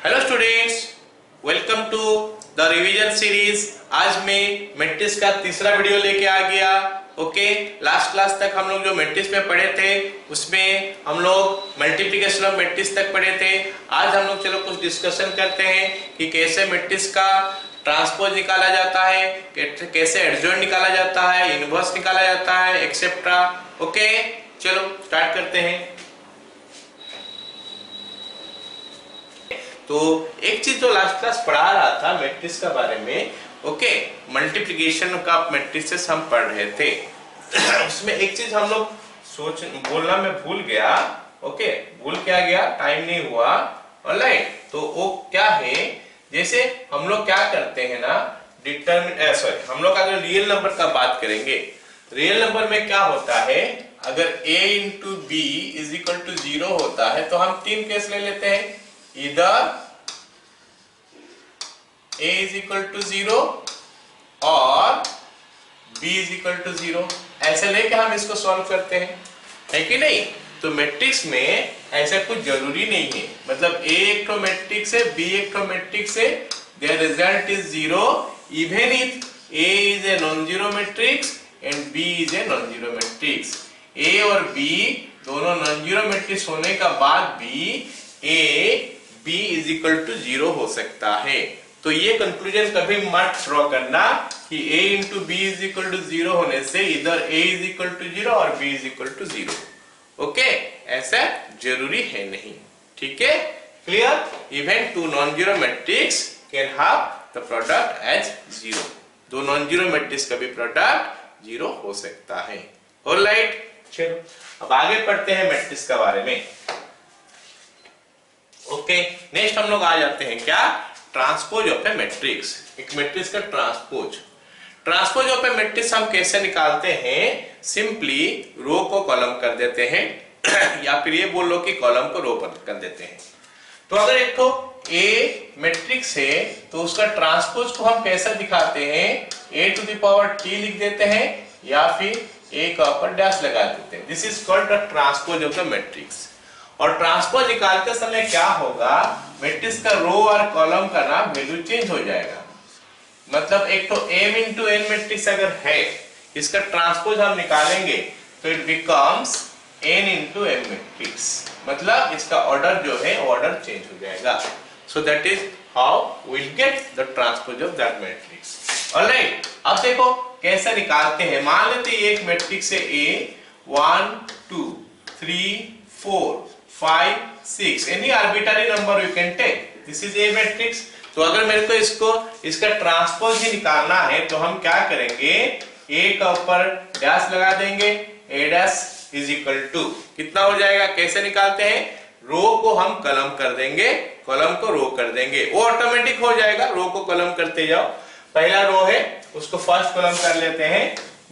Hello students, welcome to the revision series. आज मैं matrix का तीसरा वीडियो लेके आ गया। ओके, लास्ट क्लास तक हम लोग जो मैट्रिक्स में पढ़े थे उसमें हम लोग मल्टीप्लिकेशन ऑफ मैट्रिक्स तक पढ़े थे। आज हम लोग चलो कुछ डिस्कशन करते हैं कि कैसे मैट्रिक्स का ट्रांसपोज निकाला जाता है, कैसे एडजॉइंट निकाला जाता है, इनवर्स निकाला जाता है, एक्सेट्रा। ओके, चलो स्टार्ट करते हैं। तो एक चीज जो लास्ट क्लास पढ़ा रहा था मैट्रिक्स के बारे में, ओके, मल्टीप्लिकेशन का मैट्रिक्स हम पढ़ रहे थे। उसमें एक चीज हम लोग बोलना मैं भूल गया। ओके, भूल क्या गया, टाइम नहीं हुआ। ऑलराइट, तो वो क्या है, जैसे हम लोग क्या करते हैं ना, हम लोग अगर रियल नंबर का बात करेंगे, रियल नंबर में क्या होता है, अगर a into B is equal to 0 होता है तो हम तीन केस ले लेते हैं। Either a is equal to 0 और b is equal to 0, ऐसे लेके हम इसको सॉल्व करते हैं, है कि नहीं। तो मैट्रिक्स में ऐसा कुछ जरूरी नहीं है, मतलब a एक तो मैट्रिक्स है, b एक तो मैट्रिक्स है, their result is 0 even if a is a non-zero matrix and b is a non-zero matrix। a और b दोनों non-zero matrix होने का बाद भी a b is equal to 0 हो सकता है। तो ये कंक्लूजन कभी मत ड्रॉ करना कि a into B is equal to 0 होने से इधर a इज इक्वल टू 0 और b is equal to 0। Okay, ऐसा जरूरी है नहीं, ठीक है, clear. Even two non zero matrix can have the product as 0। दो नॉन जीरो मैट्रिक्स का भी प्रोडक्ट 0 हो सकता है। ऑलराइट, चलो अब आगे पढ़ते हैं मैट्रिक्स के बारे में। ओके, नेक्स्ट हम लोग आ जाते हैं क्या, ट्रांसपोज ऑफ ए मैट्रिक्स। एक मैट्रिक्स का ट्रांसपोज ऑफ ए मैट्रिक्स हम कैसे निकालते हैं, सिंपली रो को कॉलम कर देते हैं या फिर ये बोल लो कि कॉलम को रो पर कर देते हैं। तो अगर एक तो ए मैट्रिक्स है तो उसका ट्रांसपोज को हम कैसे दिखाते हैं, a to the power t लिख देते हैं या फिर a का ऊपर डैश लगा देते हैं। This is called the transpose of the matrix. और ट्रांसपोज निकालते समय क्या होगा, मैट्रिक्स का रो और कॉलम का ना वैल्यू चेंज हो जाएगा। मतलब एक तो m इंटू n मैट्रिक्स अगर है, इसका ट्रांसपोज हम निकालेंगे तो it becomes n into m matrix, मतलब इसका ऑर्डर जो है ऑर्डर चेंज हो जाएगा। So that is how we will get the transpose of that matrix. Alright, अब देखो कैसे निकालते हैं। मान लेते हैं एक मैट्रिक्स है a 1 2 3 4 5 6, any arbitrary number you can take, this is a matrix. तो अगर मेरे को इसका ट्रांसपोज ही निकालना है तो हम क्या करेंगे, a का ऊपर डैश लगा देंगे, a dash is equal to कितना हो जाएगा, कैसे निकालते हैं, रो को हम कॉलम कर देंगे, कॉलम को रो कर देंगे, वो ऑटोमेटिक हो जाएगा। रो को कॉलम करते जाओ, पहला रो है उसको फर्स्ट कॉलम कर लेते हैं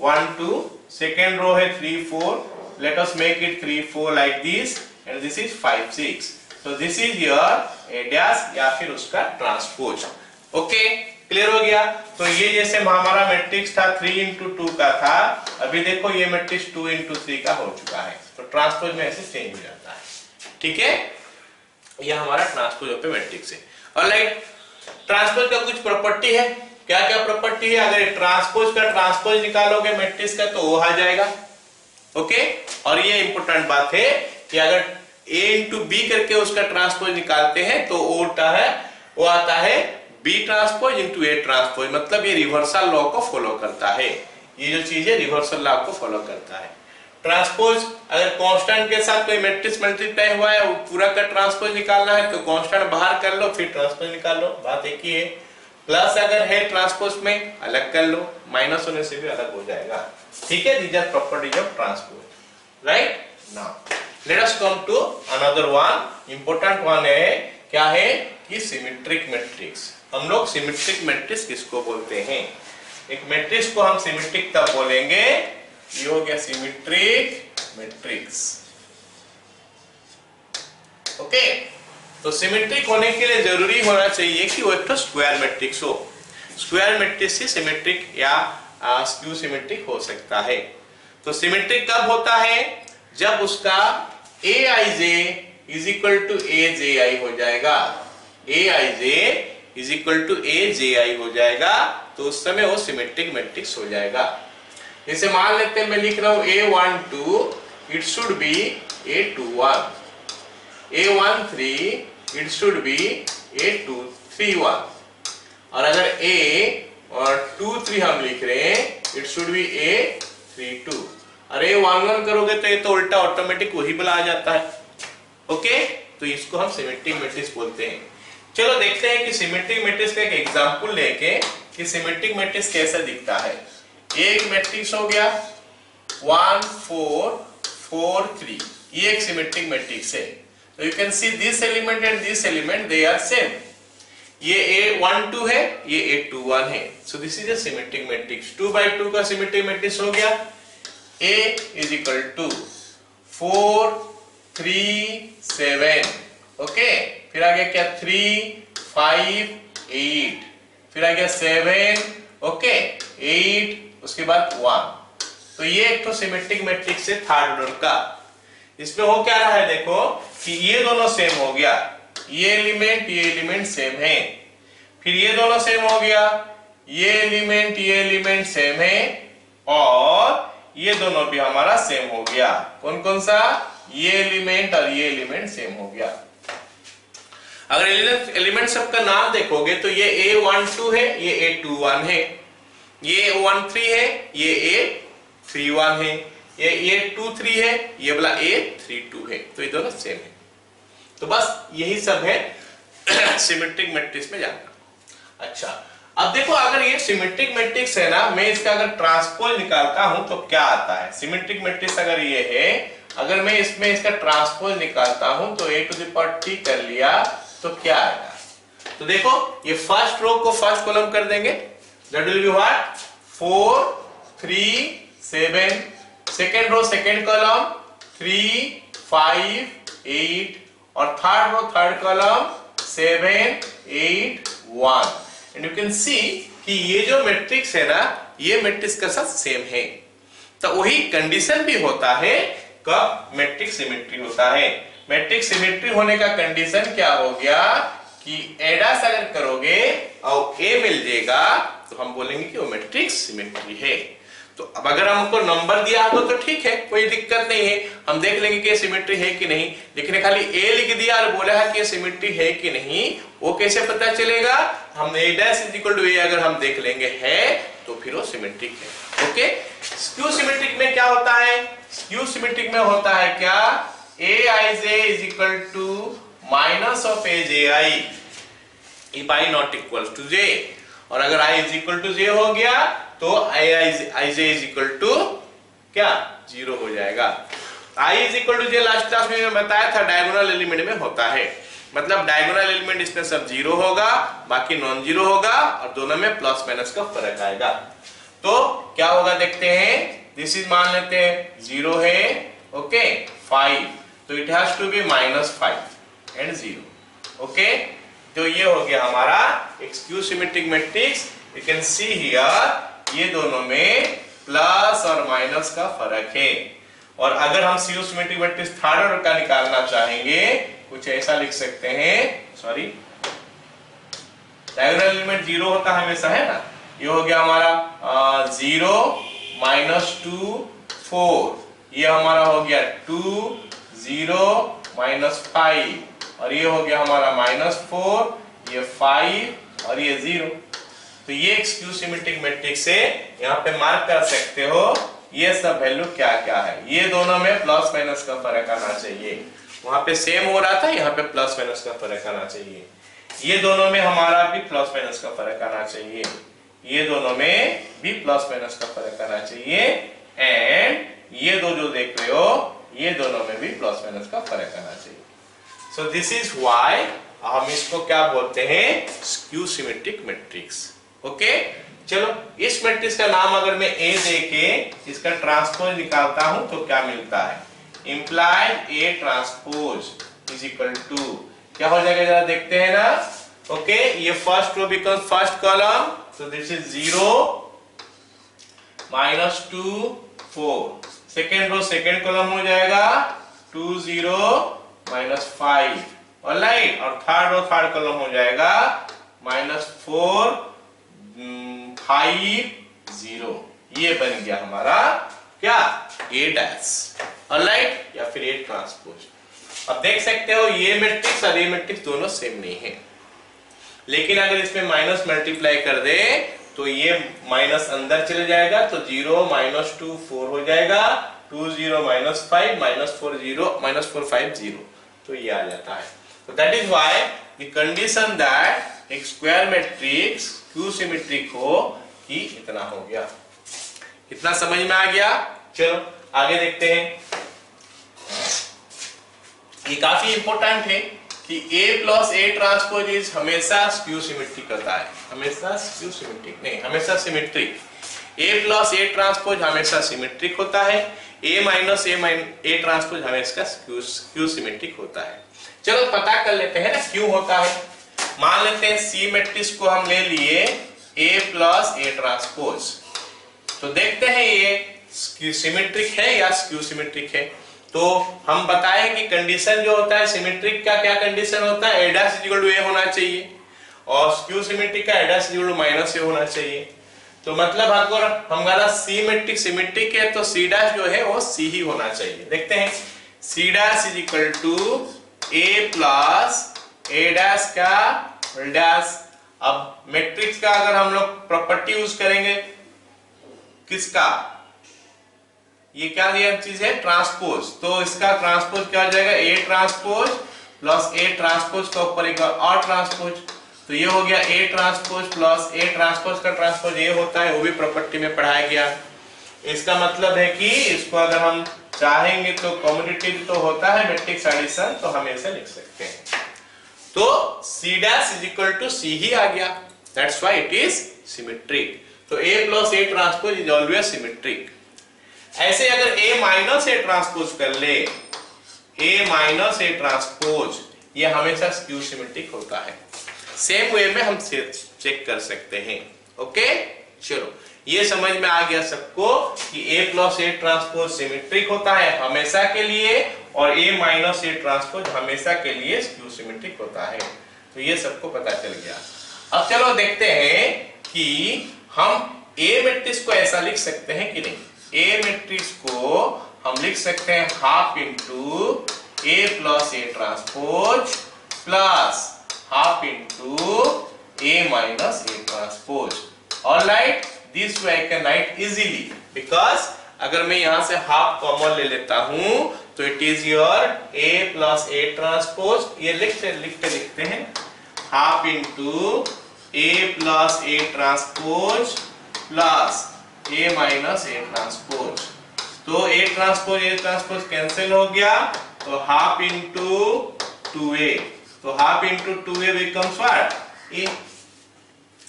1 2, सेकेंड रो है 3 4, let us make it 3 4 like this, and this is 5 6, so this is your a dash या फिर उसका ट्रांसपोज। ओके, क्लियर हो गया। तो ये जैसे हमारा मैट्रिक्स था 3 इंटू 2 का था, अभी देखो ये मैट्रिक्स 2 इंटू 3 का हो चुका है, तो ट्रांसपोज में ऐसे चेंज हो जाता है, ठीक है। ये हमारा ट्रांसपोज ऑफ ए मैट्रिक्स है। ऑलराइट, ट्रांसपोज का कुछ प्रॉपर्टी है, क्या क्या प्रॉपर्टी है, अगर ट्रांसपोज का ट्रांसपोज निकालोगे मैट्रिक्स का तो वो आ जाएगा। ओके, और ये इंपॉर्टेंट बात है कि अगर a इंटू बी करके उसका ट्रांसपोज निकालते हैं तो वो आता है b transpose into a transpose, मतलब ये रिवर्सल लॉ को फॉलो करता है। ये जो चीज है रिवर्सल लॉ को फॉलो करता है। ट्रांसपोज अगर कांस्टेंट के साथ कोई मैट्रिक्स मल्टीप्लाई हुआ है, वो पूरा का ट्रांसपोज निकालना है तो कांस्टेंट बाहर कर लो, फिर ट्रांसपोज निकाल लो, बात एक ही है। प्लस अगर है ट्रांसपोज में अलग कर लो, माइनस होने से भी अलग हो जाएगा, ठीक है। These are properties of transpose, right. Now let us come to another one, important one है, क्या है कि सिमेट्रिक मैट्रिक्स। हम लोग सिमेट्रिक मैट्रिक्स किसको बोलते हैं, एक मैट्रिक्स को हम सिमेट्रिक तब बोलेंगे, ये हो गया सिमेट्रिक मैट्रिक्स। ओके, तो सिमेट्रिक होने के लिए जरूरी होना चाहिए कि वो एक तो स्क्वायर मैट्रिक्स हो। स्क्वायर मैट्रिक्स ही सिमेट्रिक या स्क्यू सिमेट्रिक हो सकता है। तो सिमेट्रिक कब होता है, जब उसका aij is equal to aj हो जाएगा। aij is equal to aji हो जाएगा, तो उस समय वो सिमेट्रिक मैट्रिक्स हो जाएगा। जैसे मान लेते हैं मैं लिख रहा हूं a12, it should B a21, a13 it should B a231, और अगर a23 हम लिख रहे हैं इट शुड बी a32, और a11 करोगे तो ये तो उल्टा ऑटोमेटिक वही बला आ जाता है। ओके, तो इसको हम सिमेट्रिक मैट्रिक्स बोलते हैं। चलो देखते हैं कि सिमेट्रिक मैट्रिक्स का एक एग्जांपल लेके कि सिमेट्रिक मैट्रिक्स कैसा दिखता है। एक मैट्रिक्स हो गया 1 4 4 3, ये एक सिमेट्रिक मैट्रिक्स है। तो you can see this element and this element they are same. ये a12 है, ये a21 है, so this is a symmetric matrix. 2 by 2 का सिमेट्रिक मैट्रिक्स हो गया a is equal to 4 3 7, okay, फिर आ गया क्या 3 5 8, फिर आ गया 7, ओके 8, उसके बाद 1। तो ये एक तो सिमेट्रिक मैट्रिक्स है थर्ड ऑर्डर का। इसमें हो क्या रहा है देखो कि ये दोनों सेम हो गया, ये एलिमेंट सेम है, फिर ये दोनों सेम हो गया, ये एलिमेंट सेम है, और ये दोनों भी हमारा सेम हो गया। कौन कौन सा? ये एलिमेंट और ये एलिमेंट सेम हो गया। अगर एलिमेंट सबका नाम देखोगे तो ये a12 है, ये a21 है, ये a13 है, ये a31 है, ये a23 है, ये वाला a32 है, तो ये दोनों सेम है। तो बस यही सब है सिमेट्रिक मैट्रिक्स में जानना। अच्छा, अब देखो अगर ये सिमेट्रिक मैट्रिक्स है ना, मैं इसका अगर ट्रांसपोज निकालता हूं तो क्या आता है। सिमेट्रिक मैट्रिक्स अगर ये है, अगर मैं इसमें इसका ट्रांसपोज निकालता हूं तो a to the power t कर लिया तो क्या आएगा। तो देखो ये फर्स्ट रो को फर्स्ट कॉलम कर देंगे, that will be what 4 3 7, second row second column 3 5 8, और third row third column 7 8 1। And you can see कि ये जो मैट्रिक्स है ना, ये मैट्रिक्स के साथ सेम है। तो वही कंडीशन भी होता है कब मैट्रिक्स सिमेट्री होता है। मैट्रिक्स सिमेट्री होने का कंडीशन क्या हो गया कि एडास अगर करोगे और ए मिल जाएगा तो हम बोलेंगे कि वो मैट्रिक्स सिमेट्री है। तो अब अगर हमको नंबर दिया हो तो ठीक है, कोई दिक्कत नहीं है, हम देख लेंगे कि सिमेट्री है कि नहीं। लेकिन खाली ए लिख दिया और बोला है कि सिमेट्री है कि नहीं, वो कैसे पता चलेगा? हम a dash is equal to a अगर हम देख लेंगे है तो फिर वो सिमेट्रिक है। ओके, स्क्यू सिमेट्रिक में क्या होता है? स्क्यू सिमेट्रिक में होता है क्या, aij is equal to minus of aj if i not equals to j, और अगर i is equal to j हो गया तो ij is equal to क्या 0 हो जाएगा। i is equal to j last class में बताया था डायगोनल एलिमेंट में होता है, मतलब डायगोनल एलिमेंट इसमें सब 0 होगा, बाकी नॉन 0 होगा, और दोनों में प्लस माइनस का फर्क आएगा। तो क्या होगा देखते हैं, दिस इज मान लेते हैं 0 है, ओके 5, तो it has to be -5 and 0। Okay, तो ये हो गया हमारा एक skew symmetric matrix. You can see here ये दोनों में प्लस और माइनस का फर्क है। और अगर हम skew symmetric matrix third order का निकालना चाहेंगे, कुछ ऐसा लिख सकते हैं, सॉरी डायगोनल एलिमेंट 0 होता है हमेशा, है ना। ये हो गया हमारा 0 -2 4, ये हमारा हो गया 2 0 -5, और ये हो गया हमारा -4, ये 5 और ये 0। तो ये एक स्क्यू सिमेट्रिक मैट्रिक्स है, यहाँ पे मार्क कर सकते हो ये सब वैल्यू क्या क्या है। ये दोनों में प्लस माइनस का फर्क आना चाहिए, वहां पे सेम हो रहा था, यहाँ पे प्लस माइनस का फर्क आना चाहिए। ये दोनों में हमारा भी प्लस माइनस का फर्क आना चाहिए, ये दोनों में भी प्लस माइनस का फर्क आना चाहिए, एंड ये दो जो देख रहे हो ये दोनों में भी प्लस माइनस का फर्क आना चाहिए। सो दिस इज व्हाई हम इसको क्या बोलते हैं, स्क्यू सिमेट्रिक मैट्रिक्स। ओके, चलो इस मैट्रिक्स का नाम अगर मैं ए देके इसका ट्रांसपोज निकालता हूं तो क्या मिलता है, implied A transpose is equal to क्या हो जाएगा जरा देखते हैं ना। ओके, ये first row becomes first column, so this is 0 -2 4, second row second column हो जाएगा 2 0 -5, ऑलराइट, और थर्ड कॉलम हो जाएगा -4 5 0। ये बन गया हमारा क्या, A डैश, ऑलराइट, या फिर A ट्रांसपोज। अब देख सकते हो ये मैट्रिक्स और ये मैट्रिक्स दोनों सेम नहीं है, लेकिन अगर इसमें माइनस मल्टीप्लाई कर दे तो ये माइनस अंदर चले जाएगा, तो 0 -2 4 हो जाएगा, 2 0 -5 -4 0 -4 5 0, तो ये आ जाता है। तो that is why the condition that एक स्क्वायर मैट्रिक्स क्यू सिमेट्रिक हो कि इतना हो गया। इतना समझ में आ गया? चलो आगे देखते हैं। ये काफी इंपॉर्टेंट है कि A plus A transpose is हमेशा स्क्यू सिमेट्रिक होता है, हमेशा स्क्यू सिमेट्रिक नहीं, हमेशा symmetric. A plus A transpose हमेशा सिमेट्रिक होता है, A माइनस A ट्रांसपोज हमेशा स्क्यू सिमेट्रिक होता है। चलो पता कर लेते हैं ना क्यों होता है। मान लेते हैं C मैट्रिक्स को हम ले लिए A प्लस A ट्रांसपोज, तो देखते हैं ये सिमेट्रिक है या स्क्यू सिमेट्रिक है। तो हम बताए कि कंडीशन जो होता है सिमेट्रिक का, क्या कंडीशन होता है, A dash equal to A होना चाहिए, और स्क्यू सिमेट्रिक का A dash equal to minus A होना चाहिए। तो मतलब अगर हमारा C मैट्रिक्स सिमेट्रिक है तो C डैश जो है वो C ही होना चाहिए। देखते हैं, C dash is equal to A plus A dash का डैश। अब मैट्रिक्स का अगर हम लोग प्रॉपर्टी यूज करेंगे, किसका, ये क्या दिया चीज है, ट्रांसपोज, तो इसका ट्रांसपोज क्या हो जाएगा, A transpose plus A transpose का ऊपर एक और ट्रांसपोज, तो ये हो गया A transpose plus A transpose का ट्रांसपोज ये होता है, वो भी प्रॉपर्टी में पढ़ाया गया। इसका मतलब है कि इसको अगर हम चाहेंगे तो कम्युटेटिव तो होता है मैट्रिक्स एडिशन, तो हम ऐसे लिख सकते हैं। तो C dash is equal to C ही आ गया, that's why it is symmetric. तो A plus A transpose is always symmetric. ऐसे अगर A माइनस A ट्रांसपोज कर ले, A माइनस A ट्रांसपोज, ये हमेशा स्क्यू सिमेट्रिक होता है। सेम वे में हम चेक कर सकते हैं। ओके, चलो ये समझ में आ गया सबको कि A plus A transpose symmetric होता है हमेशा के लिए, और A माइनस A ट्रांसपोज हमेशा के लिए स्क्यू सिमेट्रिक होता है। तो ये सबको पता चल गया। अब चलो देखते हैं कि हम A मैट्रिक्स को ऐसा लिख सकते हैं कि नहीं। A मैट्रिक्स को हम लिख सकते हैं half into A plus A transpose plus half into A minus A transpose. Alright, this way I can write easily, because अगर मैं यहां से हाफ कॉमन ले लेता हूं तो it is your A plus A transpose, ये लिखते हैं half into A plus A transpose plus A minus A transpose. तो A ट्रांसपोज कैंसिल हो गया, तो हाफ इंटू 2A, तो half into 2A becomes what, A।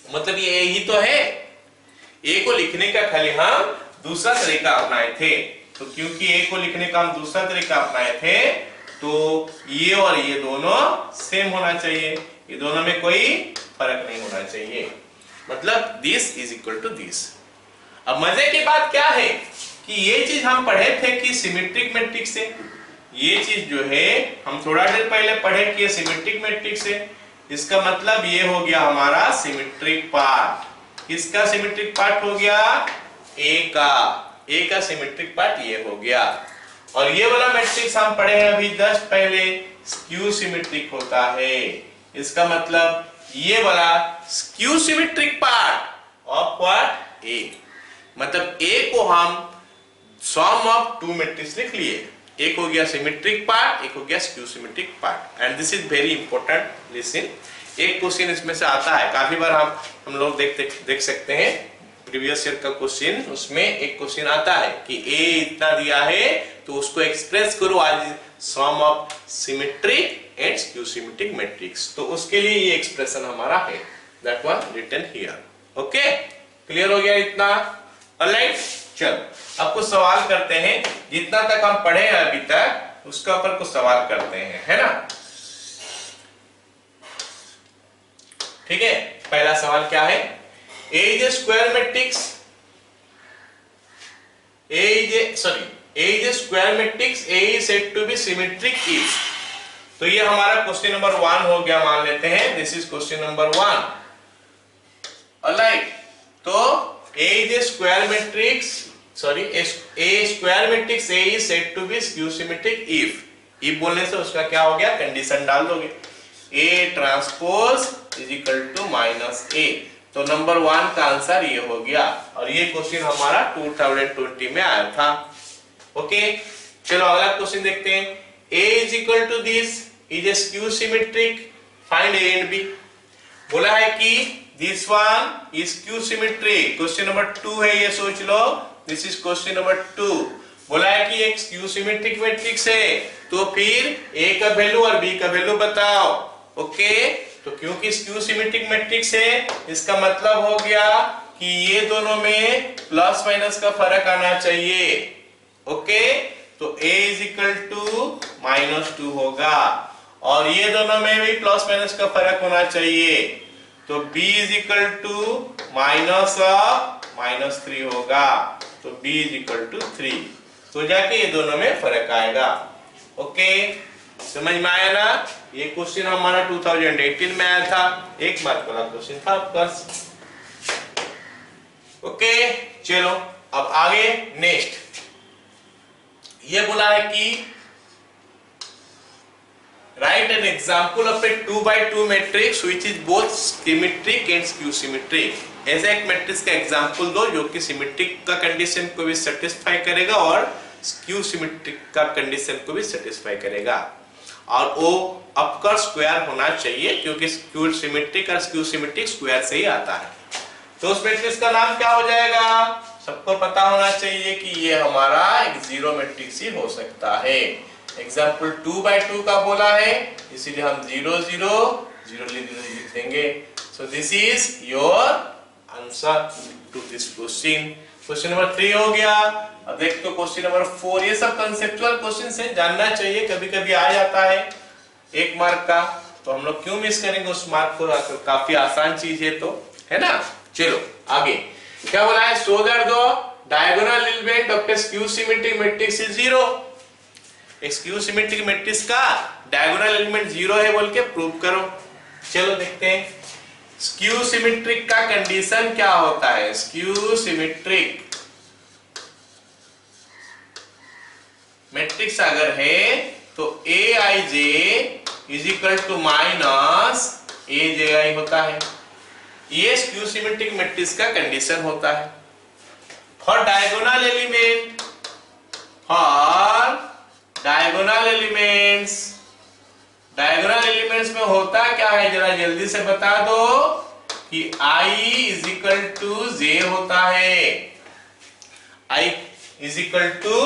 मतलब ये A ही तो है। A को लिखने का खाली हम दूसरा तरीका अपनाए थे, तो क्योंकि A को लिखने का हम दूसरा तरीका अपनाए थे तो ये और ये दोनों सेम होना चाहिए, ये दोनों में कोई फर्क नहीं होना चाहिए। मतलब this is equal to this. अब मजे की बात क्या है कि ये चीज हम पढ़े थे कि सिमेट्रिक मैट्रिक्स है, ये चीज जो है हम थोड़ा देर पहले पढ़े कि ये सिमेट्रिक मैट्रिक्स है। इसका मतलब ये हो गया हमारा सिमेट्रिक पार्ट। किसका सिमेट्रिक पार्ट हो गया, A का सिमेट्रिक पार्ट ये हो गया। और ये वाला मैट्रिक्स हम पढ़े हैं अभी जस्ट पहले, स्क्यू सिमेट्रिक होता है। इसका मतलब ये वाला skew symmetric part of what, A। मतलब A को हम सम ऑफ टू मैट्रिक्स लिख लिए, एक हो गया सिमेट्रिक पार्ट, एक हो गया skew symmetric part. And this is very important, listen. एक क्वेश्चन इसमें से आता है, काफी बार हम लोग देख सकते हैं प्रीवियस ईयर का क्वेश्चन, उसमें एक क्वेश्चन आता है कि A इतना दिया है तो उसको एक्सप्रेस करो as sum of symmetric and skew symmetric matrix. तो उसके लिए ये एक्सप्रेशन हमारा है, that one written here. Okay, clear हो गया इतना? ऑलराइट, चलो अब कुछ सवाल करते हैं। जितना तक हम पढ़े हैं अभी तक उसका ऊपर कुछ सवाल करते हैं, है ना। ठीक है, पहला सवाल क्या है, A is a square matrix, A is a square matrix, A is said to be symmetric if तो ये हमारा क्वेश्चन नंबर 1 हो गया, मान लेते हैं this is question number 1। Alright, तो A is a square matrix, sorry, a square matrix A is said to be skew symmetric if बोलने से उसका क्या हो गया, कंडीशन डाल दोगे A transpose is equal to minus A, तो नंबर 1 का आंसर ये हो गया। और ये क्वेश्चन हमारा 2020 में आया था। ओके, चलो अगला क्वेश्चन देखते हैं। A is equal to this is a skew symmetric, find A and B। बोला है कि this one is skew symmetric, question number 2 है, ये सोच लो, दिस इज क्वेश्चन नंबर 2। बोला है कि एक स्क्यू सिमेट्रिक मैट्रिक्स है, तो फिर A का वैल्यू और B का वैल्यू बताओ। ओके, तो क्योंकि स्क्यू सिमेट्रिक मैट्रिक्स है, इसका मतलब हो गया कि ये दोनों में प्लस माइनस का फर्क आना चाहिए। ओके, तो A इज इक्वल टू -2 होगा, और ये दोनों में भी प्लस माइनस का फर्क होना चाहिए, तो B इज इक्वल टू -3 होगा, तो B इज इक्वल टू 3, तो जाके ये दोनों में फर्क आएगा। ओके, समझ में आया ना? ये क्वेश्चन हमारा 2018 में आया था, 1 मार्क वाला क्वेश्चन था बस। ओके, चलो अब आगे नेक्स्ट ये बोला है कि write an example of a 2x2 matrix which is both symmetric and skew symmetric। ऐसा एक मैट्रिक्स का एग्जांपल दो जो कि सिमेट्रिक का कंडीशन को भी सेटिस्फाई करेगा और स्क्यू सिमेट्रिक का कंडीशन को भी सेटिस्फाई करेगा, और वो अपकर स्क्वायर होना चाहिए क्योंकि स्क्यू सिमेट्रिक और स्क्यू सिमेट्रिक स्क्वायर से ही आता है। तो उस मैट्रिक्स का नाम क्या हो जाएगा? सबको पता होना चाहिए कि ये हमारा एक जीरो मैट्रिक्स ही हो सकता है। एग्जाम्पल 2x2 का बोला है, इसीलिए हम 0 0 0 लिख देंगे। So this is your answer to this question. Question number 3 हो गया। अब देखते हो क्वेश्चन नंबर 4। ये सब कंसेप्चुअल क्वेश्चन से जानना चाहिए, कभी कभी आ जाता है 1 मार्क का, तो हम लोग क्यों मिस करेंगे उस मार्क को, काफी आसान चीज है, तो है ना। चलो आगे क्या बोला है, so that the diagonal element of A skew symmetric matrix is 0। Skew symmetric matrix का डायगोनल एलिमेंट 0 है बोल के प्रूव करो। चलो देखते हैं स्क्यू सिमेट्रिक का कंडीशन क्या होता है। स्क्यू सिमेट्रिक मैट्रिक्स अगर है तो Aij is equal to minus Aj होता है। ये स्क्यू सिमेट्रिक मैट्रिक्स का कंडीशन होता है। For diagonal element, diagonal elements में होता क्या है, जरा जल्दी से बता दो कि I is equal to J होता है। I is equal to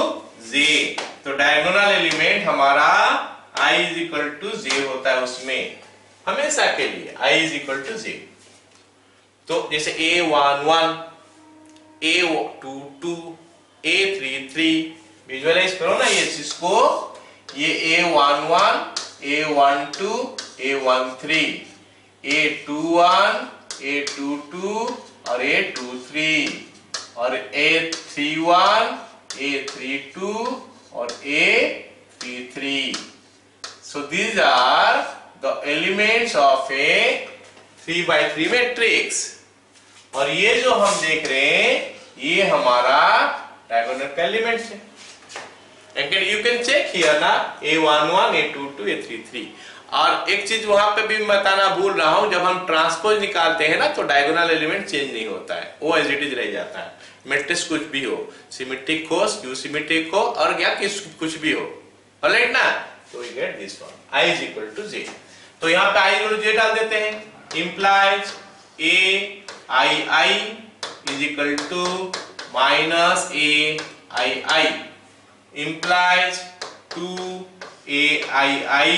J, तो डायगोनल एलिमेंट हमारा I is equal to J होता है, उसमें हमेशा के लिए I is equal to J। तो जैसे A11, A22, A33 विजुअलाइज करो ना ये चीज को, ये A11, A12, A13, A21, A22 और A23 और A31, A32 और A33। So these are the elements of a 3x3 matrix. और ये जो हम देख रहे हैं ये हमारा डायगोनल का एलिमेंट है। Again you can check here ना, A11, A22, A33। और एक चीज वहां पे भी बताना भूल रहा हूं, जब हम ट्रांसपोज निकालते हैं ना तो डायगोनल एलिमेंट चेंज नहीं होता है, वो एज इट इज रह जाता है। मैट्रिक्स कुछ भी हो, सिमेट्रिक हो, स्क्यू सिमेट्रिक हो और क्या कुछ भी हो, ऑलराइट ना। तो we get this one, I is equal to J। तो यहाँ पे I और J डाल देते हैं, implies AII is equal to minus AII, implies 2AII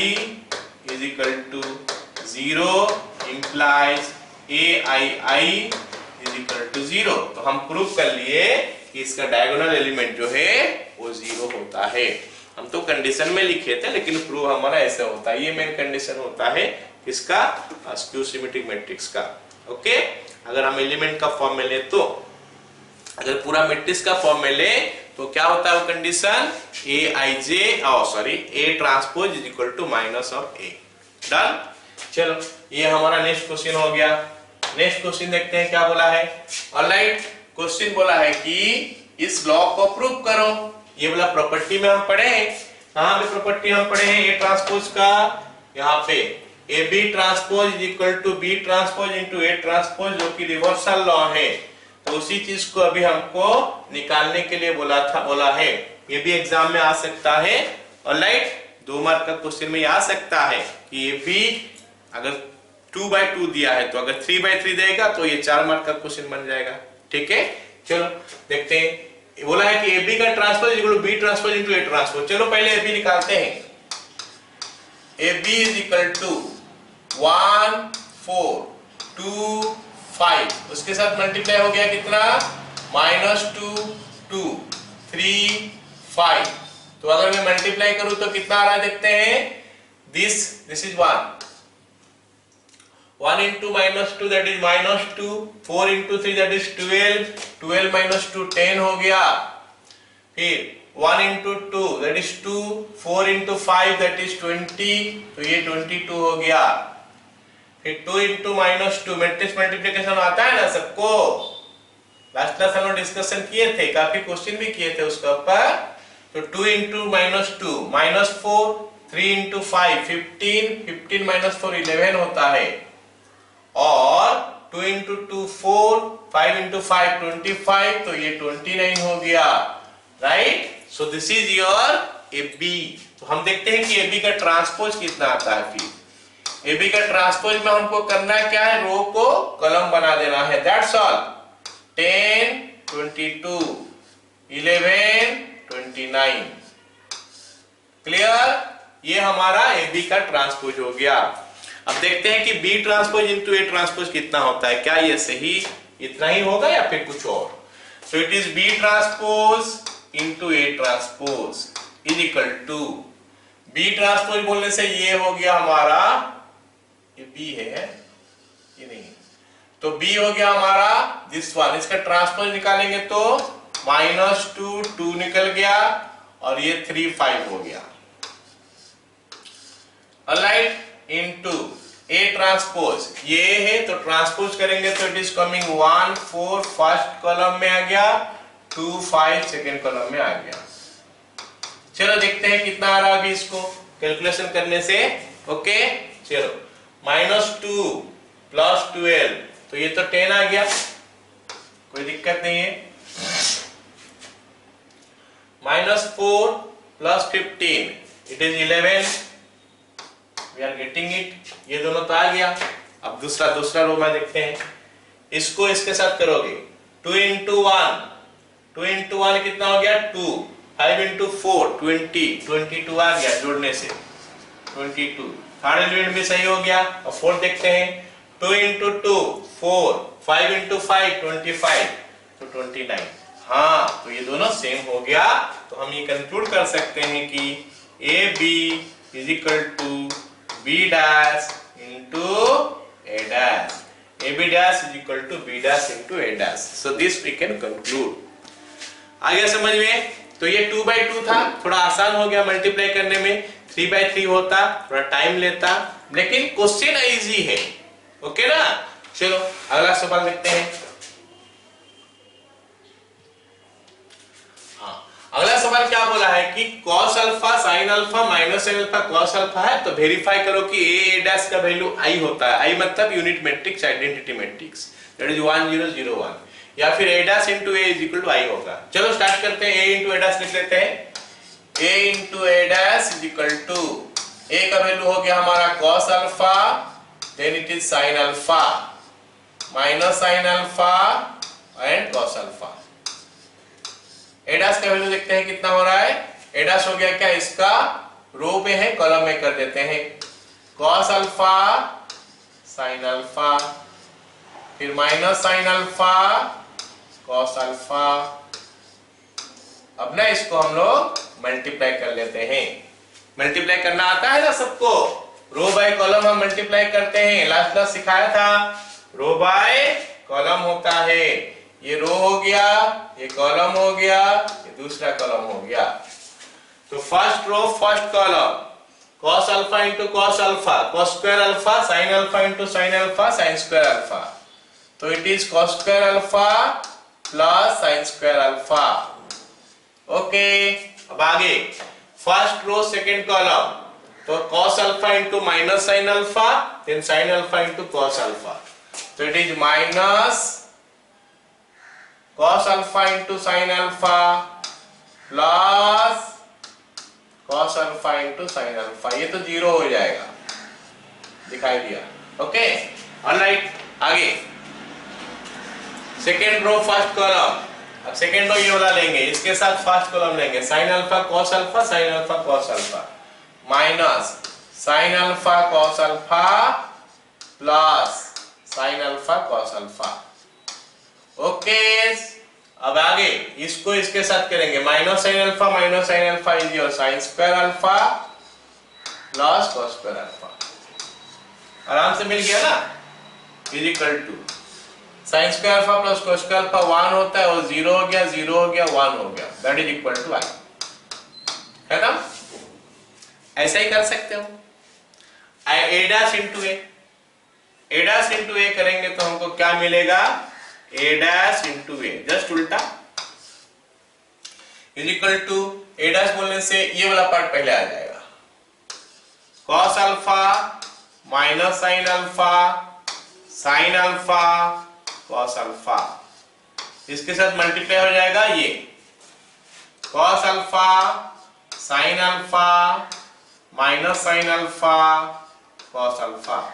is equal to 0, implies AII is equal to 0। तो हम प्रूव कर लिए कि इसका डायगोनल एलिमेंट जो है वो 0 होता है। हम तो कंडीशन में लिखे थे लेकिन प्रूव हमारा ऐसा होता है। ये मेन कंडीशन होता है किसका, स्क्यू सिमेट्रिक मैट्रिक्स का। ओके, अगर हम एलिमेंट का फॉर्म में ले तो अगर पूरा मैट्रिक्स का फॉर्म में ले तो क्या होता है वो condition, A transpose is equal to minus of A. Done. चलो ये हमारा नेक्स्ट क्वेश्चन हो गया। नेक्स्ट क्वेश्चन देखते हैं क्या बोला है। ऑलराइट, क्वेश्चन बोला है कि इस लॉ को प्रूव करो। ये वाला प्रॉपर्टी में हम पढ़े हैं, कहां पे प्रॉपर्टी हम पढ़े हैं, ए ट्रांसपोज का, यहाँ पे A B transpose is equal to B transpose into A transpose, जो कि रिवर्सल लॉ है। तो उसी चीज को अभी हमको निकालने के लिए बोला है। ये भी एग्जाम में आ सकता है। ऑलराइट, 2 मार्क का क्वेश्चन में आ सकता है कि ये भी अगर 2/2 दिया है तो अगर 3/3 देगा तो ये 4 मार्क का क्वेश्चन बन जाएगा। ठीक है, चलो देखते हैं। बोला है कि ए बी का transpose equal to B transpose into A transpose. चलो पहले ए बी निकालते हैं। A B is equal to 1 4 2 5, उसके साथ मल्टीप्लाई हो गया कितना, -2 2 3 5। तो अगर मैं मल्टीप्लाई करूं तो कितना आ रहा है देखते हैं। This is 1 into -2 that is -2, 4 into 3 that is 12, 12 minus 2 10 हो गया। फिर 1 into 2 that is 2, 4 into 5 that is 20, तो ये 22 हो गया। फिर 2 into -2, मैट्रिक्स मल्टीप्लिकेशन आता है ना सबको, लास्ट क्लास हम लोग डिस्कशन किए थे, काफी क्वेश्चन भी किए थे उसके ऊपर। तो 2 into -2 -4, 3 into 5 15, 15 minus 4 11 होता है, और 2 into 2 4, 5 into 5 25, तो ये 29 हो गया। Right, so this is your A B. तो हम देखते हैं कि ए बी का ट्रांसपोज कितना आता है। फिर ए बी का ट्रांसपोज में हमको करना क्या है, रो को कॉलम बना देना है, दैट्स ऑल। 10 22 11 29, क्लियर। ये हमारा ए बी का ट्रांसपोज हो गया। अब देखते हैं कि B transpose into A transpose कितना होता है, क्या ये सही इतना ही होगा या फिर कुछ और। So it is B transpose into A transpose is equal to, B transpose बोलने से ये हो गया हमारा, ये बी है ये नहीं, तो बी हो गया हमारा दिस वन। इसका ट्रांसपोज निकालेंगे तो -2 2 निकल गया, और ये 3 5 हो गया। ऑलराइट, इनटू ए ट्रांसपोज ये है, तो ट्रांसपोज करेंगे तो it is coming 1 4 first column में आ गया, 2 5 सेकेंड कॉलम में आ गया। चलो देखते हैं कितना आ रहा है अभी इसको कैलकुलेशन करने से। ओके, चलो -2 + 12, तो ये तो 10 आ गया, कोई दिक्कत नहीं है। -4 + 15 it is 11, we are getting it. ये दोनों तो आ गया। अब दूसरा रो में देखते हैं, इसको इसके साथ करोगे 2 into 1 कितना हो गया 2, 5 into 4 20, 22 आ गया जोड़ने से 22। थर्ड एलिमेंट भी सही हो गया। और फोर्थ देखते हैं, 2 into 2 4, 5 into 5 25, तो 29। हाँ, तो ये दोनों सेम हो गया। तो हम ये कंक्लूड कर सकते हैं कि A B is equal to B dash into A dash, AB dash is equal to B dash into A dash. So this we can conclude. आ गया समझ में। तो ये 2/2 था, थोड़ा आसान हो गया मल्टीप्लाई करने में। 3/3 होता, थोड़ा टाइम लेता, लेकिन क्वेश्चन इजी है। ओके ना। चलो अगला सवाल देखते हैं। अगला सवाल क्या बोला है कि cos alpha sin alpha minus sin alpha cos alpha है, तो वेरीफाई करो कि a डैश का वैल्यू i होता है। i मतलब unit matrix, identity matrix, that is 1 0 0 1, या फिर a dash into a is equal to i होगा। चलो स्टार्ट करते हैं। a इनटू a डैश लिख लेते हैं। a into a dash is equal to, a का वैल्यू हो गया हमारा cos alpha, then it is sin alpha minus sin alpha and cos alpha. A dash का वैल्यू देखते हैं कितना हो रहा है। ए डैश हो गया क्या, इसका रो पे है, कॉलम में कर देते हैं। cos अल्फा sin अल्फा, फिर minus sin alpha cos alpha. अब ना इसको हम लोग मल्टीप्लाई कर लेते हैं। मल्टीप्लाई करना आता है ना सबको, रो बाय कॉलम हम मल्टीप्लाई करते हैं। लास्ट क्लास सिखाया था, रो बाय कॉलम होता है। ये रो हो गया, ये कॉलम हो गया, ये दूसरा कॉलम हो गया। तो first row first column cos alpha into cos alpha, cos square alpha, sin alpha into sin alpha, sin square alpha. तो it is cos square alpha plus sin square alpha. Okay, अब आगे first row second column, तो cos alpha into minus sin alpha, then sin alpha into cos alpha. तो it is minus cos alpha into sin alpha plus cos alpha into sin alpha. ये तो zero हो जाएगा, दिखाई दिया। Okay, alright, आगे second row first column. अब second row ये वाला लेंगे, इसके साथ फर्स्ट कॉलम लेंगे, sin alpha cos alpha, sin alpha cos alpha minus sin alpha cos alpha plus sin alpha cos alpha. Okay, अब आगे इसको इसके साथ करेंगे, minus sin alpha is your sin square alpha plus cos square alpha. आराम से मिल गया ना, is equal to sin square alpha plus cos square alpha 1 होता है, और 0 हो गया, 0 हो गया, 1 हो गया, that is equal to i। है ना, ऐसा ही कर सकते हो। a डैश इंटू a करेंगे तो हमको क्या मिलेगा, a dash into a, just उल्टा, is equal to a dash बोलने से ये वाला पार्ट पहले आ जाएगा, cos alpha minus sin alpha, sin alpha cos alpha, इसके साथ मल्टीप्लाई हो जाएगा ये cos alpha sin alpha minus sin alpha cos alpha,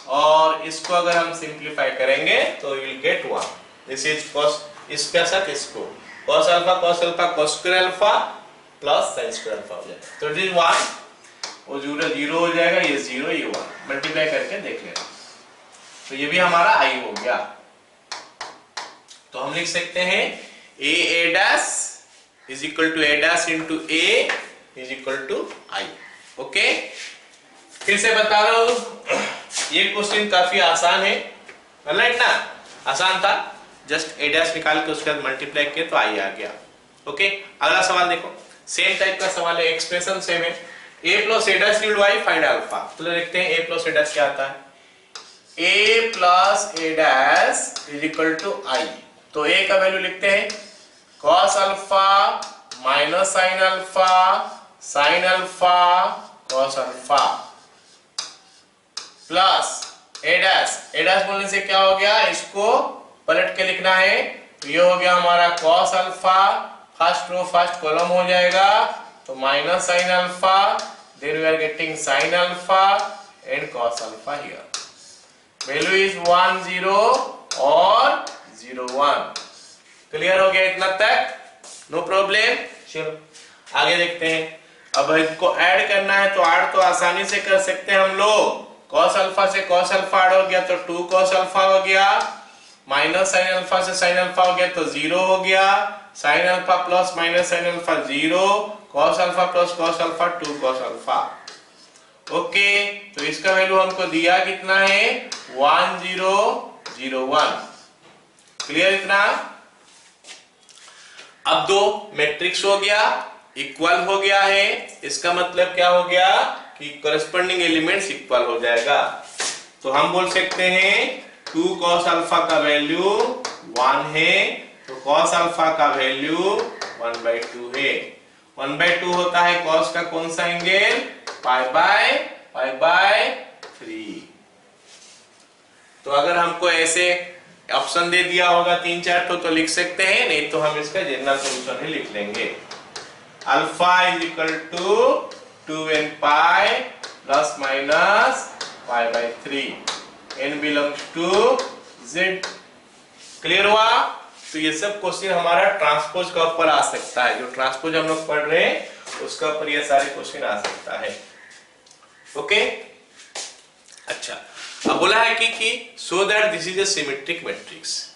और इसको अगर हम सिंप्लीफाई करेंगे तो you will get 1। This is cos, इसके साथ इसको cos alpha cos square alpha plus sin square alpha हो जाएगा। तो इट इज 1, वो 0 हो जाएगा, ये 0, ये 1, मल्टीप्लाई करके देख लेना। तो ये भी हमारा i हो गया। तो हम लिख सकते हैं a dash is equal to a dash into a is equal to i। Okay, फिर से बता रहा हूं, ये क्वेश्चन काफी आसान है, राइट ना, आसान था, जस्ट a डैश निकाल के उसके बाद मल्टीप्लाई किए तो i आ गया। ओके, अगला सवाल देखो, सेम टाइप का सवाल है, एक्सप्रेशन सेम है, a plus a dash into y find alpha. तो देखते हैं a प्लस a डैश क्या आता है, a plus a dash is equal to i। तो a का वैल्यू लिखते हैं cos alpha minus sin alpha sin alpha cos alpha plus a dash बोलने से क्या हो गया, इसको पलट के लिखना है, तो ये हो गया हमारा cos alpha, first row first column हो जाएगा, तो minus sin alpha, then we are getting sin alpha and cos alpha here. Value is 1 0 और 0 1। क्लियर हो गया इतना तक, नो प्रॉब्लम। चलो आगे देखते हैं। अब इसको ऐड करना है, तो ऐड तो आसानी से कर सकते हैं हम लोग, cos अल्फा से cos अल्फा ऐड हो गया तो 2 cos अल्फा हो गया, माइनस sin अल्फा से sin अल्फा हो गया तो 0 हो गया, sin alpha plus minus sin alpha 0, cos alpha plus cos alpha 2 cos alpha. Okay, तो इसका वैल्यू हमको दिया कितना है, 1 0 0 1। क्लियर इतना। अब दो मैट्रिक्स हो गया, इक्वल हो गया है, इसका मतलब क्या हो गया कि करस्पॉन्डिंग एलिमेंट्स इक्वल हो जाएगा। तो हम बोल सकते हैं 2 cos अल्फा का वैल्यू 1 है, तो cos अल्फा का वैल्यू 1/2 है। 1/2 होता है cos का कौन सा एंगल, π/3। तो अगर हमको ऐसे ऑप्शन दे दिया होगा 3 4 तो लिख सकते हैं, नहीं तो हम इसका जनरल सॉल्यूशन ही लिख लेंगे। Alpha is equal to 2n pi plus minus π/3, n belongs to z। Clear हुआ। तो ये सब क्वेश्चन हमारा ट्रांसपोज का ऊपर आ सकता है, जो ट्रांसपोज हम लोग पढ़ रहे हैं उसका ऊपर ये सारे क्वेश्चन आ सकता है। ओके, अच्छा, अब बोला है कि so that this is a symmetric matrix.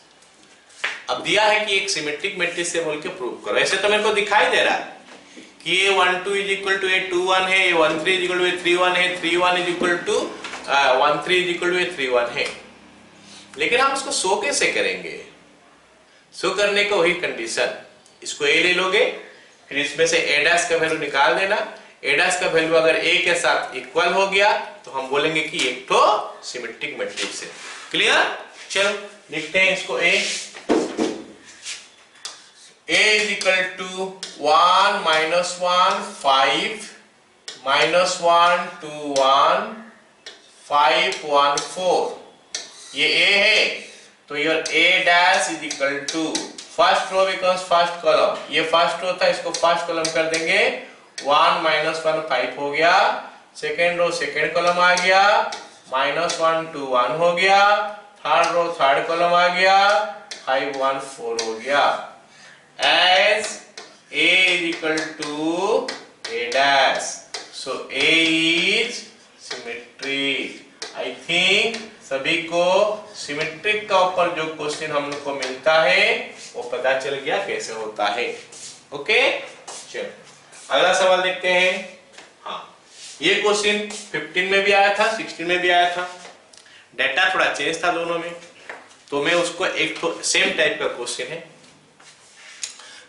अब दिया है कि एक सिमेट्रिक मैट्रिक्स है बोल के प्रूव करो। ऐसे तो मेरे को दिखाई दे रहा है कि A12 is equal to A21 है, A13 is equal to A31 है, 31 is equal to 13 is equal to A31 है। लेकिन हम उसको शो कैसे करेंगे? शो करने का वही कंडीशन, इसको ए ले लोगे, फिर इसमें से ए डैश का वैल्यू निकाल देना। ए डैश का वैल्यू अगर ए के साथ इक्वल हो गया तो हम बोलेंगे कि एक तो सिमेट्रिक मैट्रिक्स है। क्लियर? चलो लिखते हैं इसको ए इज इक्वल टू 1 -1 5 -1 2 1 5 1 4, ये ए है तो your A dash is equal to first row becomes first column, ये फर्स्ट रो था इसको फर्स्ट कॉलम कर देंगे, 1 -1 5 हो गया, सेकेंड रो सेकेंड कॉलम आ गया, -1 2 1 हो गया, थर्ड रो थर्ड कॉलम आ गया, 5 1 4 हो गया। As A is equal to A dash, so A is symmetric. I think सभी को सिमेट्रिक का ऊपर जो क्वेश्चन हम लोग को मिलता है वो पता चल गया कैसे होता है। ओके, चलो अगला सवाल देखते हैं। हाँ, ये क्वेश्चन 15 में भी आया था, 16 में भी आया था, डेटा थोड़ा चेंज था दोनों में, तो मैं उसको एक तो सेम टाइप का क्वेश्चन है,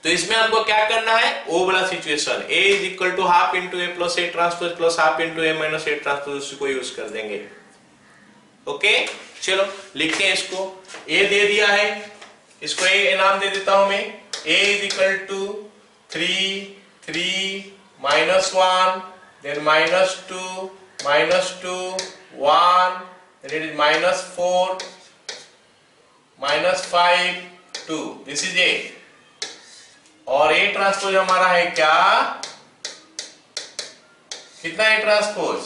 तो इसमें हमको क्या करना है, ओ वाला situation, A is equal to half into A plus A transpose plus half into A minus A transpose, उसको यूज कर देंगे। ओके, चलो लिखते हैं इसको। ए दे दिया है, इसको ए नाम दे देता हूं मैं, A is equal to 3 3 -1 then -2 -2 1 then it is -4 -5 2, this is A. और ए ट्रांसपोज हमारा है क्या, कितना ए ट्रांसपोज,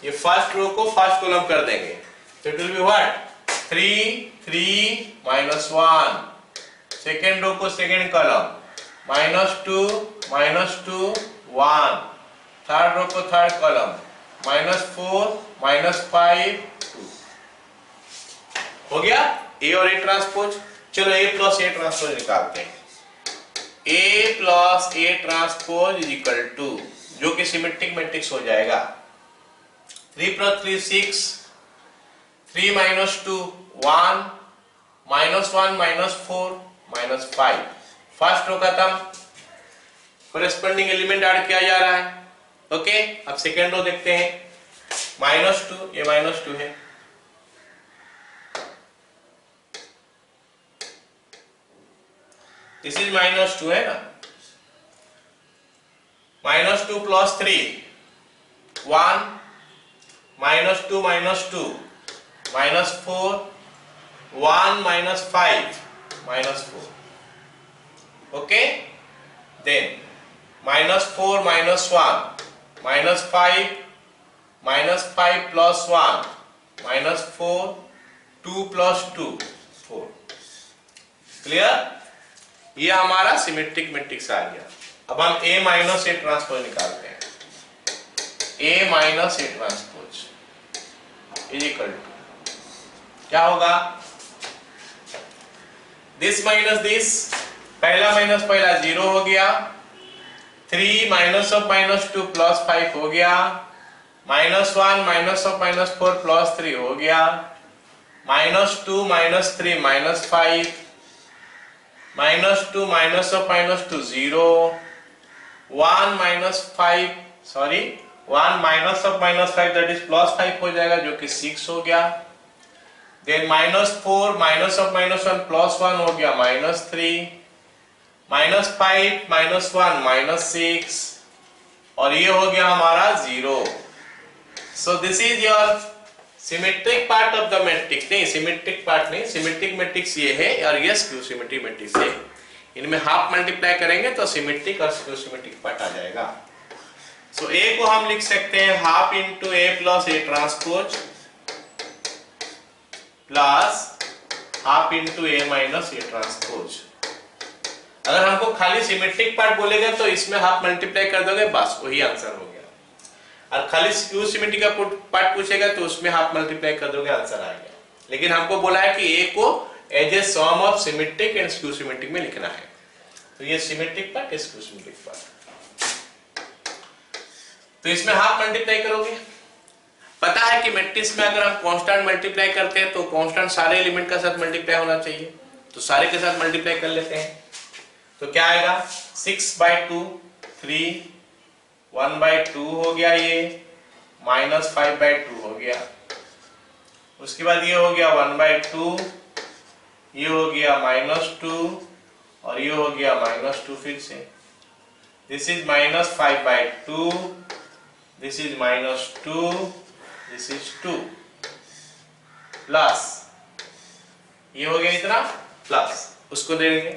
ये फर्स्ट रो को फर्स्ट कॉलम कर देंगे, तो it will be what 3 3 -1, second row को सेकेंड कॉलम, -2 -2 1, थर्ड रो को थर्ड कॉलम, -4 -5 2, हो गया ए और ए ट्रांसपोज। चलो ए प्लस ए ट्रांसपोज निकालते हैं। A plus A transpose is equal to, जो कि सिमेट्रिक मैट्रिक्स हो जाएगा, 3 + 3 6, 3 - 2 1 -1 -4 -5, फर्स्ट रो खत्म, कोरेस्पोंडिंग एलिमेंट ऐड किया जा रहा है। ओके, अब सेकेंड रो देखते हैं, -2, ये -2 है, दिस इज -2 है ना, -2 + 3 1 -2 -2 -4 1 -5 -4, ओके, देन -4 -1 -5 -5 + 1 -4 2 + 2 4, क्लियर? ये हमारा सिमेट्रिक मैट्रिक्स आ गया। अब हम A माइनस ए ट्रांसपोज निकालते हैं, A minus A transpose is equal to, क्या होगा, दिस माइनस दिस, पहला माइनस पहला 0 हो गया, 3 -2 + 5 हो गया, -1 -4 + 3 हो गया, -2 -3 -5 -2 -2 0, 1 -5 सॉरी 1 -5 दैट इज +5 हो जाएगा, जो कि 6 हो गया, देन -4 -1 +1 हो गया, -3 -5 -1 -6, और ये हो गया हमारा 0। सो this is your symmetric part of the matrix, नहीं सिमेट्रिक पार्ट नहीं, सिमेट्रिक मैट्रिक्स ये है और ये स्क्यू सिमेट्रिक मैट्रिक्स है, इनमें हाफ मल्टीप्लाई करेंगे तो सिमेट्रिक और स्क्यू सिमेट्रिक पार्ट आ जाएगा। सो ए को हम लिख सकते हैं half into A plus A transpose plus half into A minus A transpose. अगर हमको खाली सिमेट्रिक पार्ट बोलेगा तो इसमें हाफ मल्टीप्लाई कर दोगे, बस वही आंसर हो गया, और खाली स्क्यू सिमेट्रिक का पार्ट पूछेगा तो उसमें हाफ मल्टीप्लाई कर दोगे, आंसर आ गया। लेकिन हमको बोला है कि ए को as a sum of symmetric and skew symmetric में लिखना है, तो ये symmetric part, skew symmetric part, तो इसमें हाफ मल्टीप्लाई करोगे। पता है कि मैट्रिक्स में अगर हम कांस्टेंट मल्टीप्लाई करते हैं तो कांस्टेंट सारे एलिमेंट का साथ मल्टीप्लाई होना चाहिए, तो सारे के साथ मल्टीप्लाई कर लेते हैं। तो क्या आएगा 6/2 3 1/2 हो गया, ये -5/2 हो गया, उसके बाद ये हो गया 1/2, ये हो गया -2 और ये हो गया -2 फिर से। This is -5/2, this is -2, this is 2 plus ये हो गया इतना प्लस, उसको दे देंगे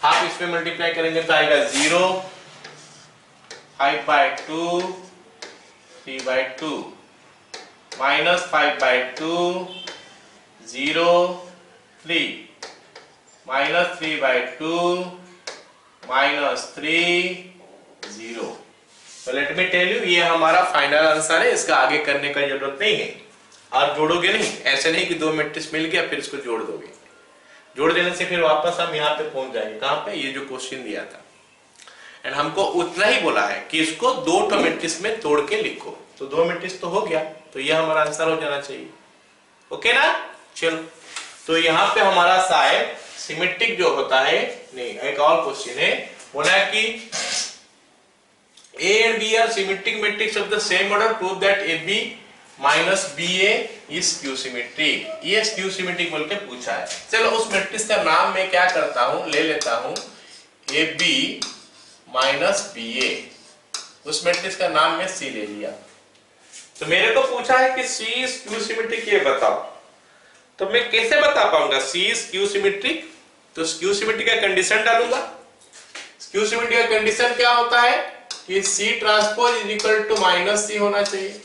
हाफ, इस पे मल्टीप्लाई करेंगे तो आएगा 0 5/2 3/2 -5/2 0 3 -3/2 -3 0। तो लेट मी टेल यू, ये हमारा फाइनल आंसर है, इसका आगे करने का जरूरत नहीं है। आप जोड़ोगे नहीं, ऐसे नहीं कि दो मैट्रिक्स मिल गया फिर इसको जोड़ दोगे, जोड़ देने से फिर वापस हम यहाँ पे पहुंच जाएंगे, कहां पे, ये जो क्वेश्चन दिया था। एंड हमको उतना ही बोला है कि इसको दो मैट्रिक्स में तोड़ के लिखो, तो दो मैट्रिक्स तो हो गया, तो ये हमारा आंसर हो जाना चाहिए। ओके ना, चलो तो यहाँ पे हमारा शायद सिमेट्रिक जो होता है, नहीं एक और क्वेश्चन है, बोला है कि A and B are symmetric matrix of the same order, prove that AB minus BA is Q symmetric। ये Q symmetric बोल के पूछा है। चलो उस मैट्रिक्स का नाम मैं क्या करता हूँ, ले लेता हूँ AB minus BA, उस मैट्रिक्स का नाम मैं C ले लिया। तो मेरे को पूछा है कि C is Q symmetric, ये बताओ, तो मैं कैसे बता पाऊंगा C is Q symmetric? तो Q symmetric का कंडीशन डालूंगा। Q symmetric का कंडीशन क्या होता है कि C transpose is equal to -C होना चाहिए।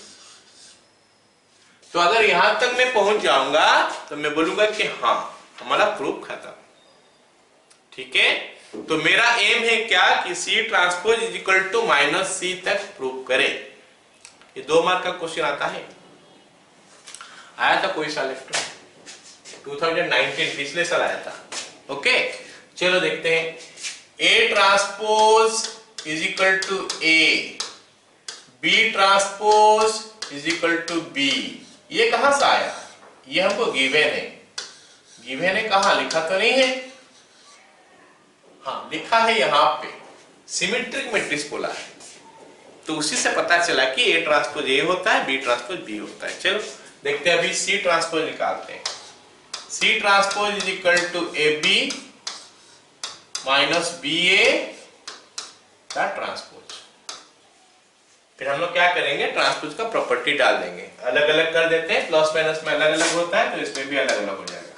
तो अगर यहां तक मैं पहुंच जाऊंगा तो मैं बोलूंगा कि हाँ हमारा प्रूफ खत्म, ठीक है। तो मेरा एम है क्या कि C transpose is equal to -C तक प्रूफ करे। ये 2 मार्क का क्वेश्चन आता है, आया था कोई साल 2019 पिछले साल आया था। ओके चलो देखते हैं, A transpose is equal to A, B transpose is equal to B, ये कहां से आया, ये हमको गिवन है। गिवन है कहां, लिखा तो नहीं है, हाँ लिखा है यहाँ पे, सिमेट्रिक मैट्रिक्स बोला है, तो उसी से पता चला कि A ट्रांसपोज A होता है, B ट्रांसपोज B होता है। चलो देखते हैं, अभी C ट्रांसपोज निकालते हैं। C transpose is equal to AB minus BA का ट्रांसपोज। फिर हम लोग क्या करेंगे, ट्रांसपोज का प्रॉपर्टी डाल देंगे, अलग अलग कर देते हैं, प्लस माइनस में अलग अलग होता है तो इसमें भी अलग अलग हो जाएगा।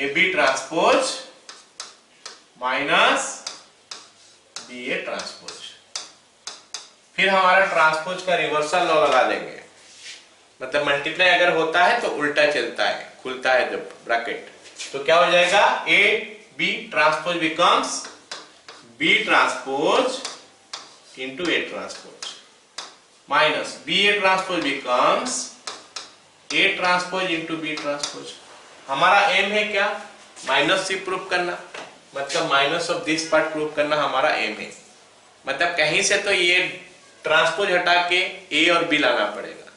AB transpose minus BA transpose. फिर हमारा ट्रांसपोज का रिवर्सल लॉ लगा देंगे, मतलब मल्टीप्लाई अगर होता है तो उल्टा चलता है, खुलता है जब ब्रैकेट, तो क्या हो जाएगा, AB transpose becomes B transpose into A transpose minus BA transpose becomes A transpose into B transpose. हमारा एम है क्या, -C प्रूफ करना, मतलब minus of this part proof करना हमारा एम है। मतलब कहीं से तो ये ट्रांसपोज हटा के A और B लाना पड़ेगा,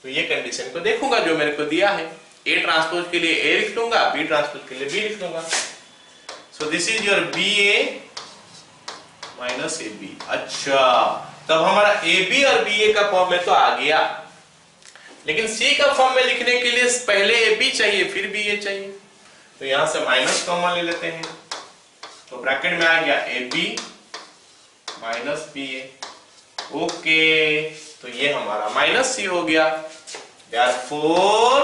तो ये कंडीशन को देखूंगा जो मेरे को दिया है, A ट्रांसपोज के लिए A लिख लूंगा, B ट्रांसपोज के लिए B लिख लूंगा। सो this is your BA minus AB। अच्छा, तब हमारा AB और BA का फॉर्म में तो आ गया, लेकिन C का फॉर्म में लिखने के लिए पहले AB चाहिए फिर BA चाहिए, तो यहां से माइनस कॉमन ले लेते हैं, तो ब्रैकेट में आ गया AB माइनस BA। ओके, तो ये हमारा -C हो गया, therefore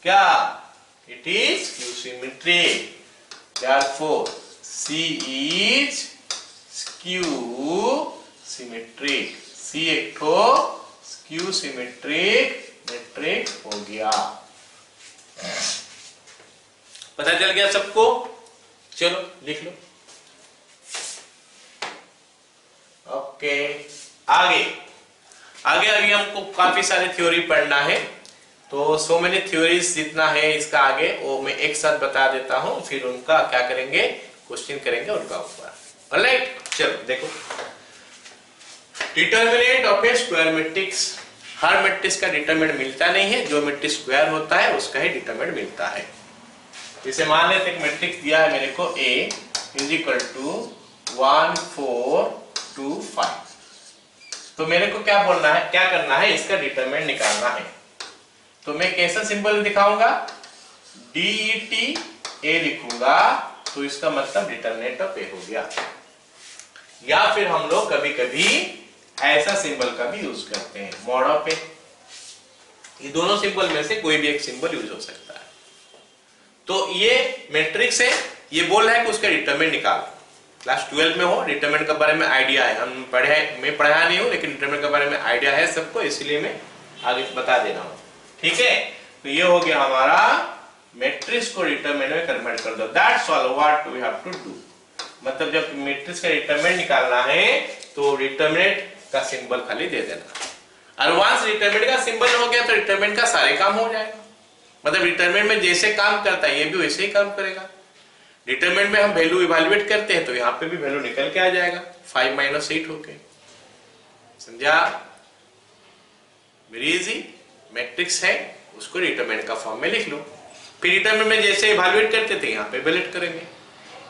क्या, it is Q symmetric, therefore C is Q symmetric। C एक ठो Q symmetric मैट्रिक्स हो गया। पता चल गया सबको, चलो लिख लो। ओके, आगे अभी हमको काफी सारे थ्योरी पढ़ना है, तो सो मेनी थ्योरीज जितना है इसका आगे वो मैं एक साथ बता देता हूं, फिर उनका क्या करेंगे, क्वेश्चन करेंगे उनका ऊपर। ऑलराइट, चलो देखो, determinant of A square matrix her matrix का डिटरमिनेंट मिलता नहीं है, जो मैट्रिक्स स्क्वायर होता है उसका ही डिटरमिनेंट मिलता है। जैसे मान लेते एक मैट्रिक्स दिया है मेरे को A इज इक्वल टू 1 4 2 5, तो मेरे को क्या बोलना है, क्या करना है, इसका डिटरमिनेंट निकालना है। तो मैं कैसा सिंबल दिखाऊंगा, DET A लिखूंगा, तो इसका मतलब डिटरमिनेंट ऑफ A हो गया। या फिर हम लोग कभी कभी ऐसा सिंबल का भी यूज करते हैं, मॉड ऑफ A। ये दोनों सिंबल में से कोई भी एक सिंबल यूज हो सकता है। तो ये मैट्रिक्स है, ये बोल रहा है कि उसका डिटरमिनेंट निकाल। क्लास 12 में हो, डिटरमिनेंट के बारे में आइडिया है, हम मैं पढ़ा नहीं हूं, लेकिन डिटरमिनेंट के बारे में आइडिया है सबको, इसलिए मैं आगे बता दे रहा हूं। ठीक है, तो ये हो गया हमारा मैट्रिक्स को डिटरमिनेंट में कन्वर्ट कर दो। That's all what we have to do. मतलब जब मैट्रिक्स का डिटरमिनेंट निकालना है तो डिटरमिनेंट का सिंबल खाली दे देना। और वंस डिटरमिनेंट का सिंबल हो गया तो डिटरमिनेंट का सारे काम हो जाएगा। मतलब डिटरमिनेंट में जैसे काम करता है ये भी वैसे ही काम करेगा। डिटरमिनेंट में हम वैल्यू इवैल्यूएट करते हैं तो यहाँ पे भी वैल्यू निकल के आ जाएगा 5 - 8 होके। समझा? Very easy. मैट्रिक्स है, उसको डिटरमिनेंट का फॉर्म में लिख लो। फिर डिटरमिनेंट में जैसे इवैल्यूएट करते थे यहाँ पे इवैल्यूएट करेंगे।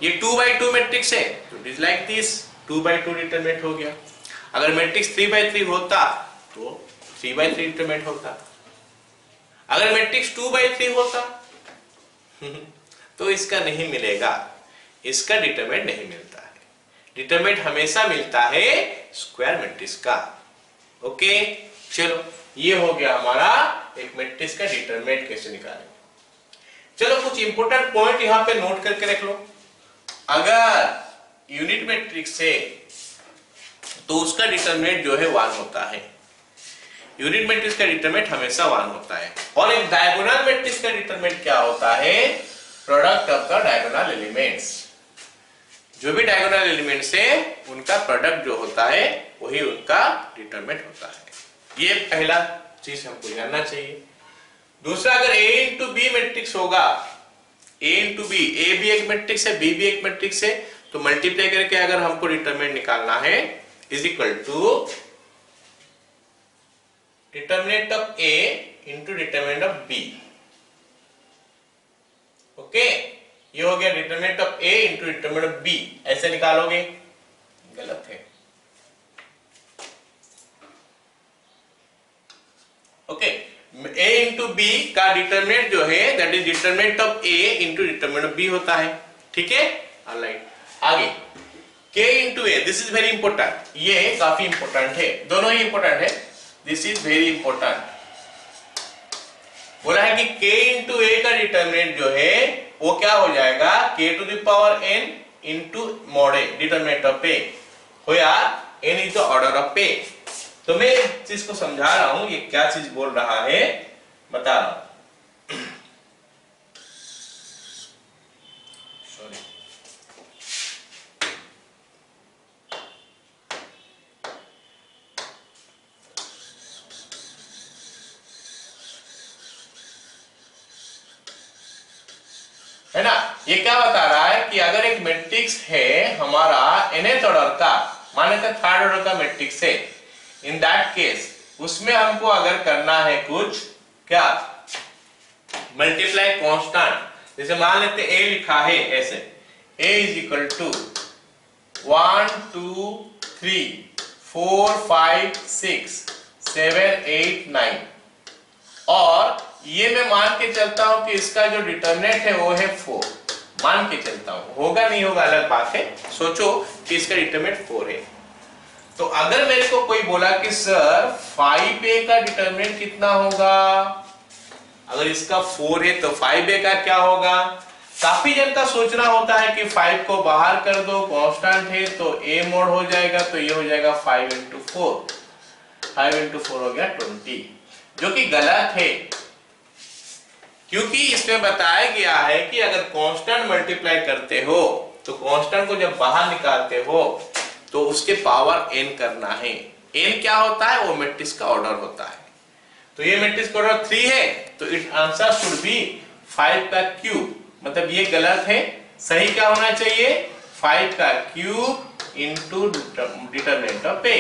ये 2/2 मैट्रिक्स है तो it is like this, 2/2 determinant हो गया। अगर मैट्रिक्स 3/3 होता तो 3/3 डिटरमिनेंट होता। अगर मैट्रिक्स 2/3 होता तो इसका नहीं मिलेगा, इसका डिटरमिनेंट नहीं मिलता है। डिटरमिनेंट हमेशा मिलता है स्क्वायर मैट्रिक्स का। ओके, चलो ये हो गया हमारा एक मैट्रिक्स का डिटरमिनेंट कैसे निकालें। चलो कुछ इंपोर्टेंट पॉइंट यहां पे नोट करके रख लो। अगर यूनिट मैट्रिक्स है तो उसका डिटरमिनेंट जो है 1 होता है। यूनिट मैट्रिक्स का डिटरमिनेंट हमेशा 1 होता है। और एक डायगोनल मैट्रिक्स का डिटरमिनेंट क्या होता है, product of the diagonal elements. जो भी डायगोनल एलिमेंट्स है उनका प्रोडक्ट जो होता है वही उनका डिटरमिनेंट होता है। ये पहला चीज हमको जानना चाहिए। दूसरा, अगर A इंटू बी मैट्रिक्स होगा, A इंटू बी, ए भी एक मैट्रिक्स है, बी भी एक मैट्रिक्स है, तो मल्टीप्लाई करके अगर हमको डिटरमिनेंट निकालना है is equal to determinant of A into determinant of B। Okay, ये हो गया determinant of A into determinant of B। ऐसे निकालोगे, गलत है। ओके, A इंटू बी का डिटरमिनेंट जो है that is determinant of A into determinant of B होता है। ठीक है, ऑलराइट। आगे K into A, this is very important. ये काफी इंपॉर्टेंट है, दोनों ही इंपॉर्टेंट है। This is very important. बोला है कि K इंटू A का डिटरमिनेंट जो है वो क्या हो जाएगा, K to the power n into mod A, determinant of A हो या n is the order of A। तो मैं इस चीज को समझा रहा हूं, ये क्या चीज बोल रहा है बता रहा हूं। सॉरी, है ना। ये क्या बता रहा है कि अगर एक मैट्रिक्स है हमारा nth ऑर्डर का, माने तो थर्ड ऑर्डर का मैट्रिक्स है, इन दैट केस उसमें हमको अगर करना है कुछ क्या, मल्टीप्लाई कांस्टेंट। जैसे मान लेते A लिखा है ऐसे, A इज इक्वल टू 1 2 3 4 5 6 7 8 9, और ये मैं मान के चलता हूं कि इसका जो डिटरमिनेंट है वो है 4। मान के चलता हूं, होगा नहीं होगा अलग बात है। सोचो कि इसका डिटरमिनेंट 4 है। तो अगर मेरे को कोई बोला कि सर 5A का डिटरमिनेंट कितना होगा, अगर इसका 4 है तो 5A का क्या होगा। काफी जन का सोचना होता है कि 5 को बाहर कर दो, कांस्टेंट है तो A मोड हो जाएगा, तो ये हो जाएगा 5 इंटू 4। 5 इंटू 4 हो गया 20, जो कि गलत है। क्योंकि इसमें बताया गया है कि अगर कांस्टेंट मल्टीप्लाई करते हो तो कांस्टेंट को जब बाहर निकालते हो तो उसके पावर n करना है। n क्या होता है, वो मैट्रिक्स का ऑर्डर होता है। तो ये मैट्रिक्स का ऑर्डर 3 है तो इट आंसर शुड बी 5 का क्यूब। मतलब ये गलत है, सही क्या होना चाहिए, 5 का cube into determinant of A।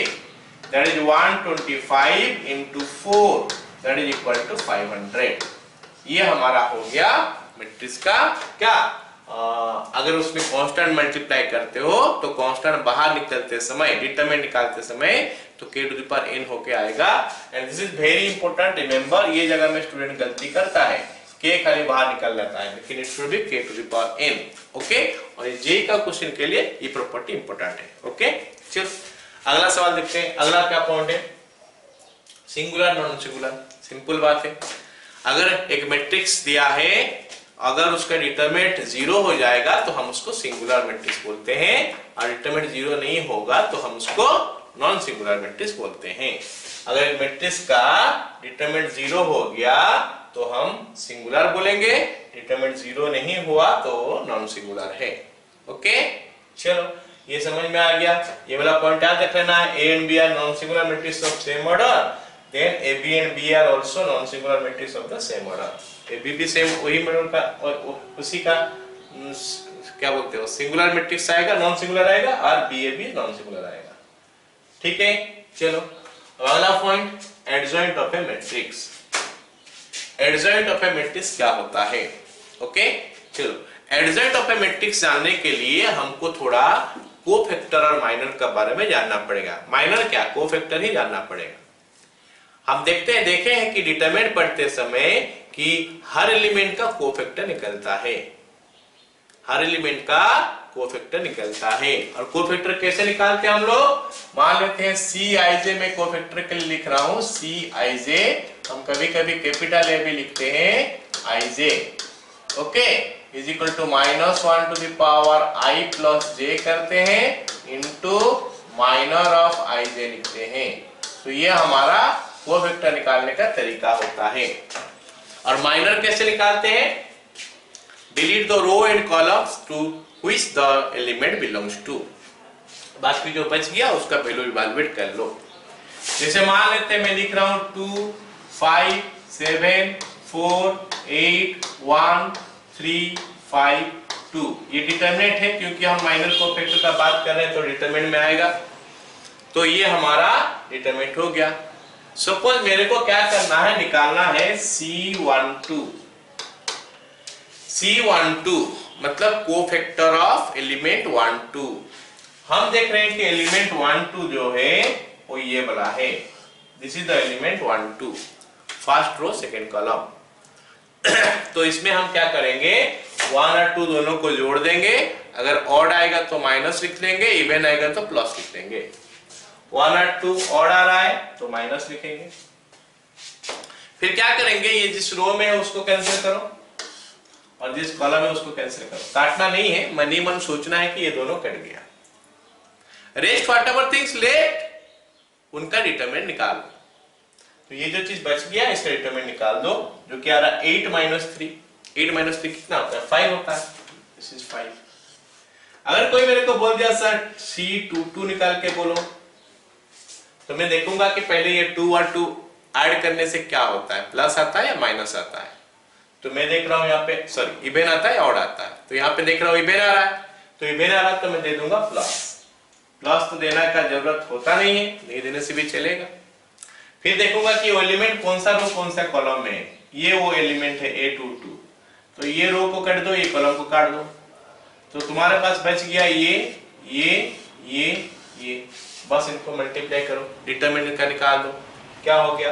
That is 125 into 4 that is equal to 500। ये हमारा हो गया मैट्रिक्स का क्या, अगर उसमें कांस्टेंट मल्टीप्लाई करते हो तो कांस्टेंट बाहर निकलते समय, डिटरमिनेंट निकालते समय तो k to the power n होके आएगा। And this is very important, remember ये जगह में स्टूडेंट गलती करता है, k खाली बाहर निकल जाता है, लेकिन it should be k to the power n। Okay, और ये जेई का क्वेश्चन के लिए ये प्रॉपर्टी इंपॉर्टेंट है। ओके, चलो अगला सवाल देखते हैं। अगला क्या पॉइंट है, सिंगुलर नॉन सिंगुलर। सिंपल बात है, अगर एक मैट्रिक्स दिया है, अगर उसका डिटरमिनेंट 0 हो जाएगा तो हम उसको सिंगुलर मैट्रिक्स बोलते हैं, और डिटरमिनेंट 0 नहीं होगा तो हम उसको नॉन सिंगुलर मैट्रिक्स बोलते हैं। अगर एक मैट्रिक्स का डिटरमिनेंट 0 हो गया तो हम सिंगुलर बोलेंगे, डिटरमिनेंट 0 नहीं हुआ तो नॉन सिंगुलर है। ओके, चलो ये समझ में आ गया। ये वाला पॉइंट याद रख लेना है, A and B are non singular matrices of same order, then AB and B are also non singular matrices of the same order। AB भी सेम वही मॉडल का और उसी का क्या बोलते हो, सिंगुलर मैट्रिक्स आएगा, नॉन सिंगुलर आएगा, और BA भी नॉन सिंगुलर आएगा। ठीक है, चलो अगला point, adjoint of A matrix. Adjoint of A matrix क्या होता है। ओके, चलो एडजॉइंट ऑफ ए मैट्रिक्स जानने के लिए हमको थोड़ा कोफैक्टर और माइनर के बारे में जानना पड़ेगा। माइनर क्या, कोफैक्टर ही जानना पड़ेगा। हम देखे हैं कि डिटरमिनेंट पढ़ते समय कि हर एलिमेंट का कोफैक्टर निकलता है, हर एलिमेंट का कोफैक्टर निकलता है। और कोफैक्टर कैसे निकालते हैं हम लोग, मान लेते हैं Cij में कोफैक्टर के लिए लिख रहा हूं Cij, हम कभी कभी कैपिटल ए भी लिखते हैं Ij। Okay, is equal to -1 to the power I plus j करते हैं इंटू माइनर ऑफ Ij लिखते हैं। तो ये हमारा कोफैक्टर निकालने का तरीका होता है। और माइनर कैसे निकालते हैं, delete the row and columns to which the element belongs to, बाकी जो बच गया उसका वैल्यू इवैल्यूएट कर लो। जैसे मान लेते हैं मैं लिख रहा हूं 2 5 7 4 8 1 3 5 2, ये डिटरमिनेंट है क्योंकि हम माइनर कोफैक्टर का बात कर रहे हैं तो डिटरमिनेंट में आएगा। तो ये हमारा डिटरमिनेंट हो गया। सपोज मेरे को क्या करना है, निकालना है C12। C12 मतलब कोफैक्टर ऑफ एलिमेंट 1 2। हम देख रहे हैं कि एलिमेंट 1 2 जो है वो ये वाला है, this is the element 1 2, first row second column. तो इसमें हम क्या करेंगे, 1 और 2 दोनों को जोड़ देंगे, अगर ऑड आएगा तो माइनस लिख लेंगे, इवन आएगा तो प्लस लिख लेंगे। 1 और 2 ऑड आ रहा है तो माइनस लिखेंगे। फिर क्या करेंगे, ये जिस रो में है उसको कैंसिल करो और जिस कॉलम है उसको कैंसिल करो। काटना नहीं है, मन ही मन सोचना है कि ये दोनों कट गया। रेस्ट व्हाटएवर थिंग्स लेफ्ट, उनका डिटरमिनेंट निकाल लो। तो ये जो चीज बच गया इसका डिटरमिनेंट निकाल दो, जो कि आ रहा है 8 - 3। 8 - 3 कितना होता है, 5 होता है। This is 5। अगर कोई मेरे को बोल दिया सर C22 निकाल के बोलो, तो मैं देखूंगा कि पहले ये 2 और 2 ऐड करने से क्या होता है, प्लस आता है या माइनस आता है। तो मैं देख रहा हूं यहाँ पे सॉरी इवेन आता है या ऑड आता है, तो यहाँ पे देख रहा हूं इवेन आ रहा है, तो इवेन आ रहा है तो मैं दे दूंगा प्लस। प्लस तो देना का जरूरत होता नहीं है, नहीं देने से भी चलेगा। फिर देखूंगा कि वो एलिमेंट कौन सा रो कौन सा कॉलम में है, ये वो एलिमेंट है A22, तो ये रो को काट दो, ये कॉलम को काट दो, तो तुम्हारे पास बच गया ये। बस इनको मल्टीप्लाई करो, डिटरमिनेंट का निकाल दो, क्या हो गया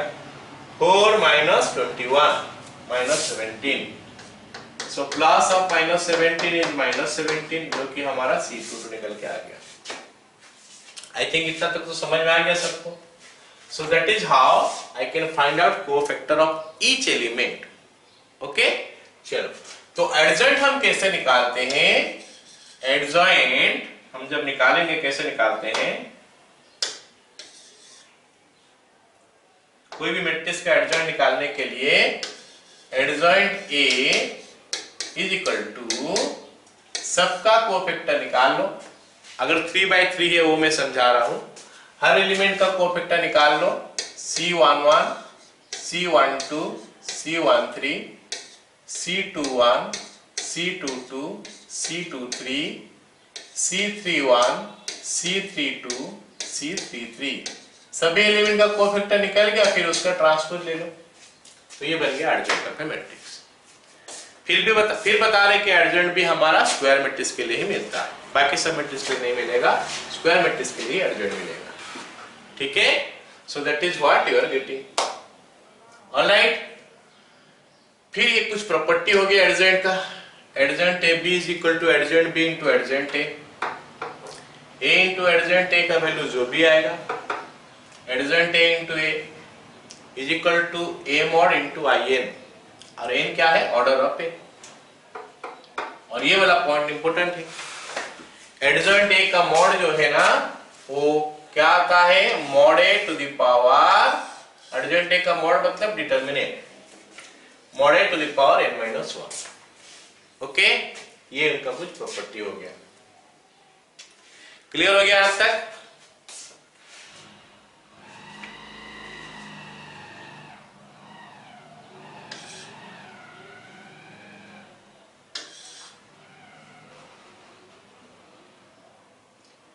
4 - 21 - 17। सो प्लस ऑफ -17 इज -17, जो कि हमारा C22 निकल के आ गया। आई थिंक इतना तक तो समझ में आ गया सबको। So that is how I can find out cofactor of each element. Okay? चलो, तो एडजॉइंट हम कैसे निकालते हैं, एडजॉइंट हम जब निकालेंगे कैसे निकालते हैं, कोई भी मैट्रिक्स का एडजॉइंट निकालने के लिए adjoint A is equal to सबका कोफैक्टर निकाल लो। अगर 3/3 है वो मैं समझा रहा हूं, हर एलिमेंट का कोफैक्टर निकाल लो, C11 C12 C13 C21 C22 C23 C31 C32 C33 सभी एलिमेंट का कोफैक्टर निकल गया, फिर उसका ट्रांसपोज ले लो, तो ये बन गया एडजेंट ऑफ ए मैट्रिक्स। फिर बता रहे कि एडजेंट भी हमारा स्क्वायर मैट्रिक्स के लिए ही मिलता है, बाकी सब मैट्रिक्स के लिए नहीं मिलेगा, स्क्वायर मैट्रिक्स के लिए एडजेंट मिलेगा। ठीक है, so that is what you are getting. Alright, फिर ये कुछ प्रॉपर्टी हो गई एडजेंट का। Adjoint A B is equal to adjoint B into adjoint A into adjoint A का वैल्यू जो भी आएगा, adjoint A into A is equal to A mod into I n, और एन क्या है, ऑर्डर ऑफ ए। और ये वाला पॉइंट इंपोर्टेंट है, एडजेंट ए का मॉड जो है ना वो क्या आता है, mod A to the power, adjoint A का मॉड मतलब determinant, mod A to the power n minus 1। Okay, ये इनका कुछ प्रॉपर्टी हो गया। क्लियर हो गया आज तक?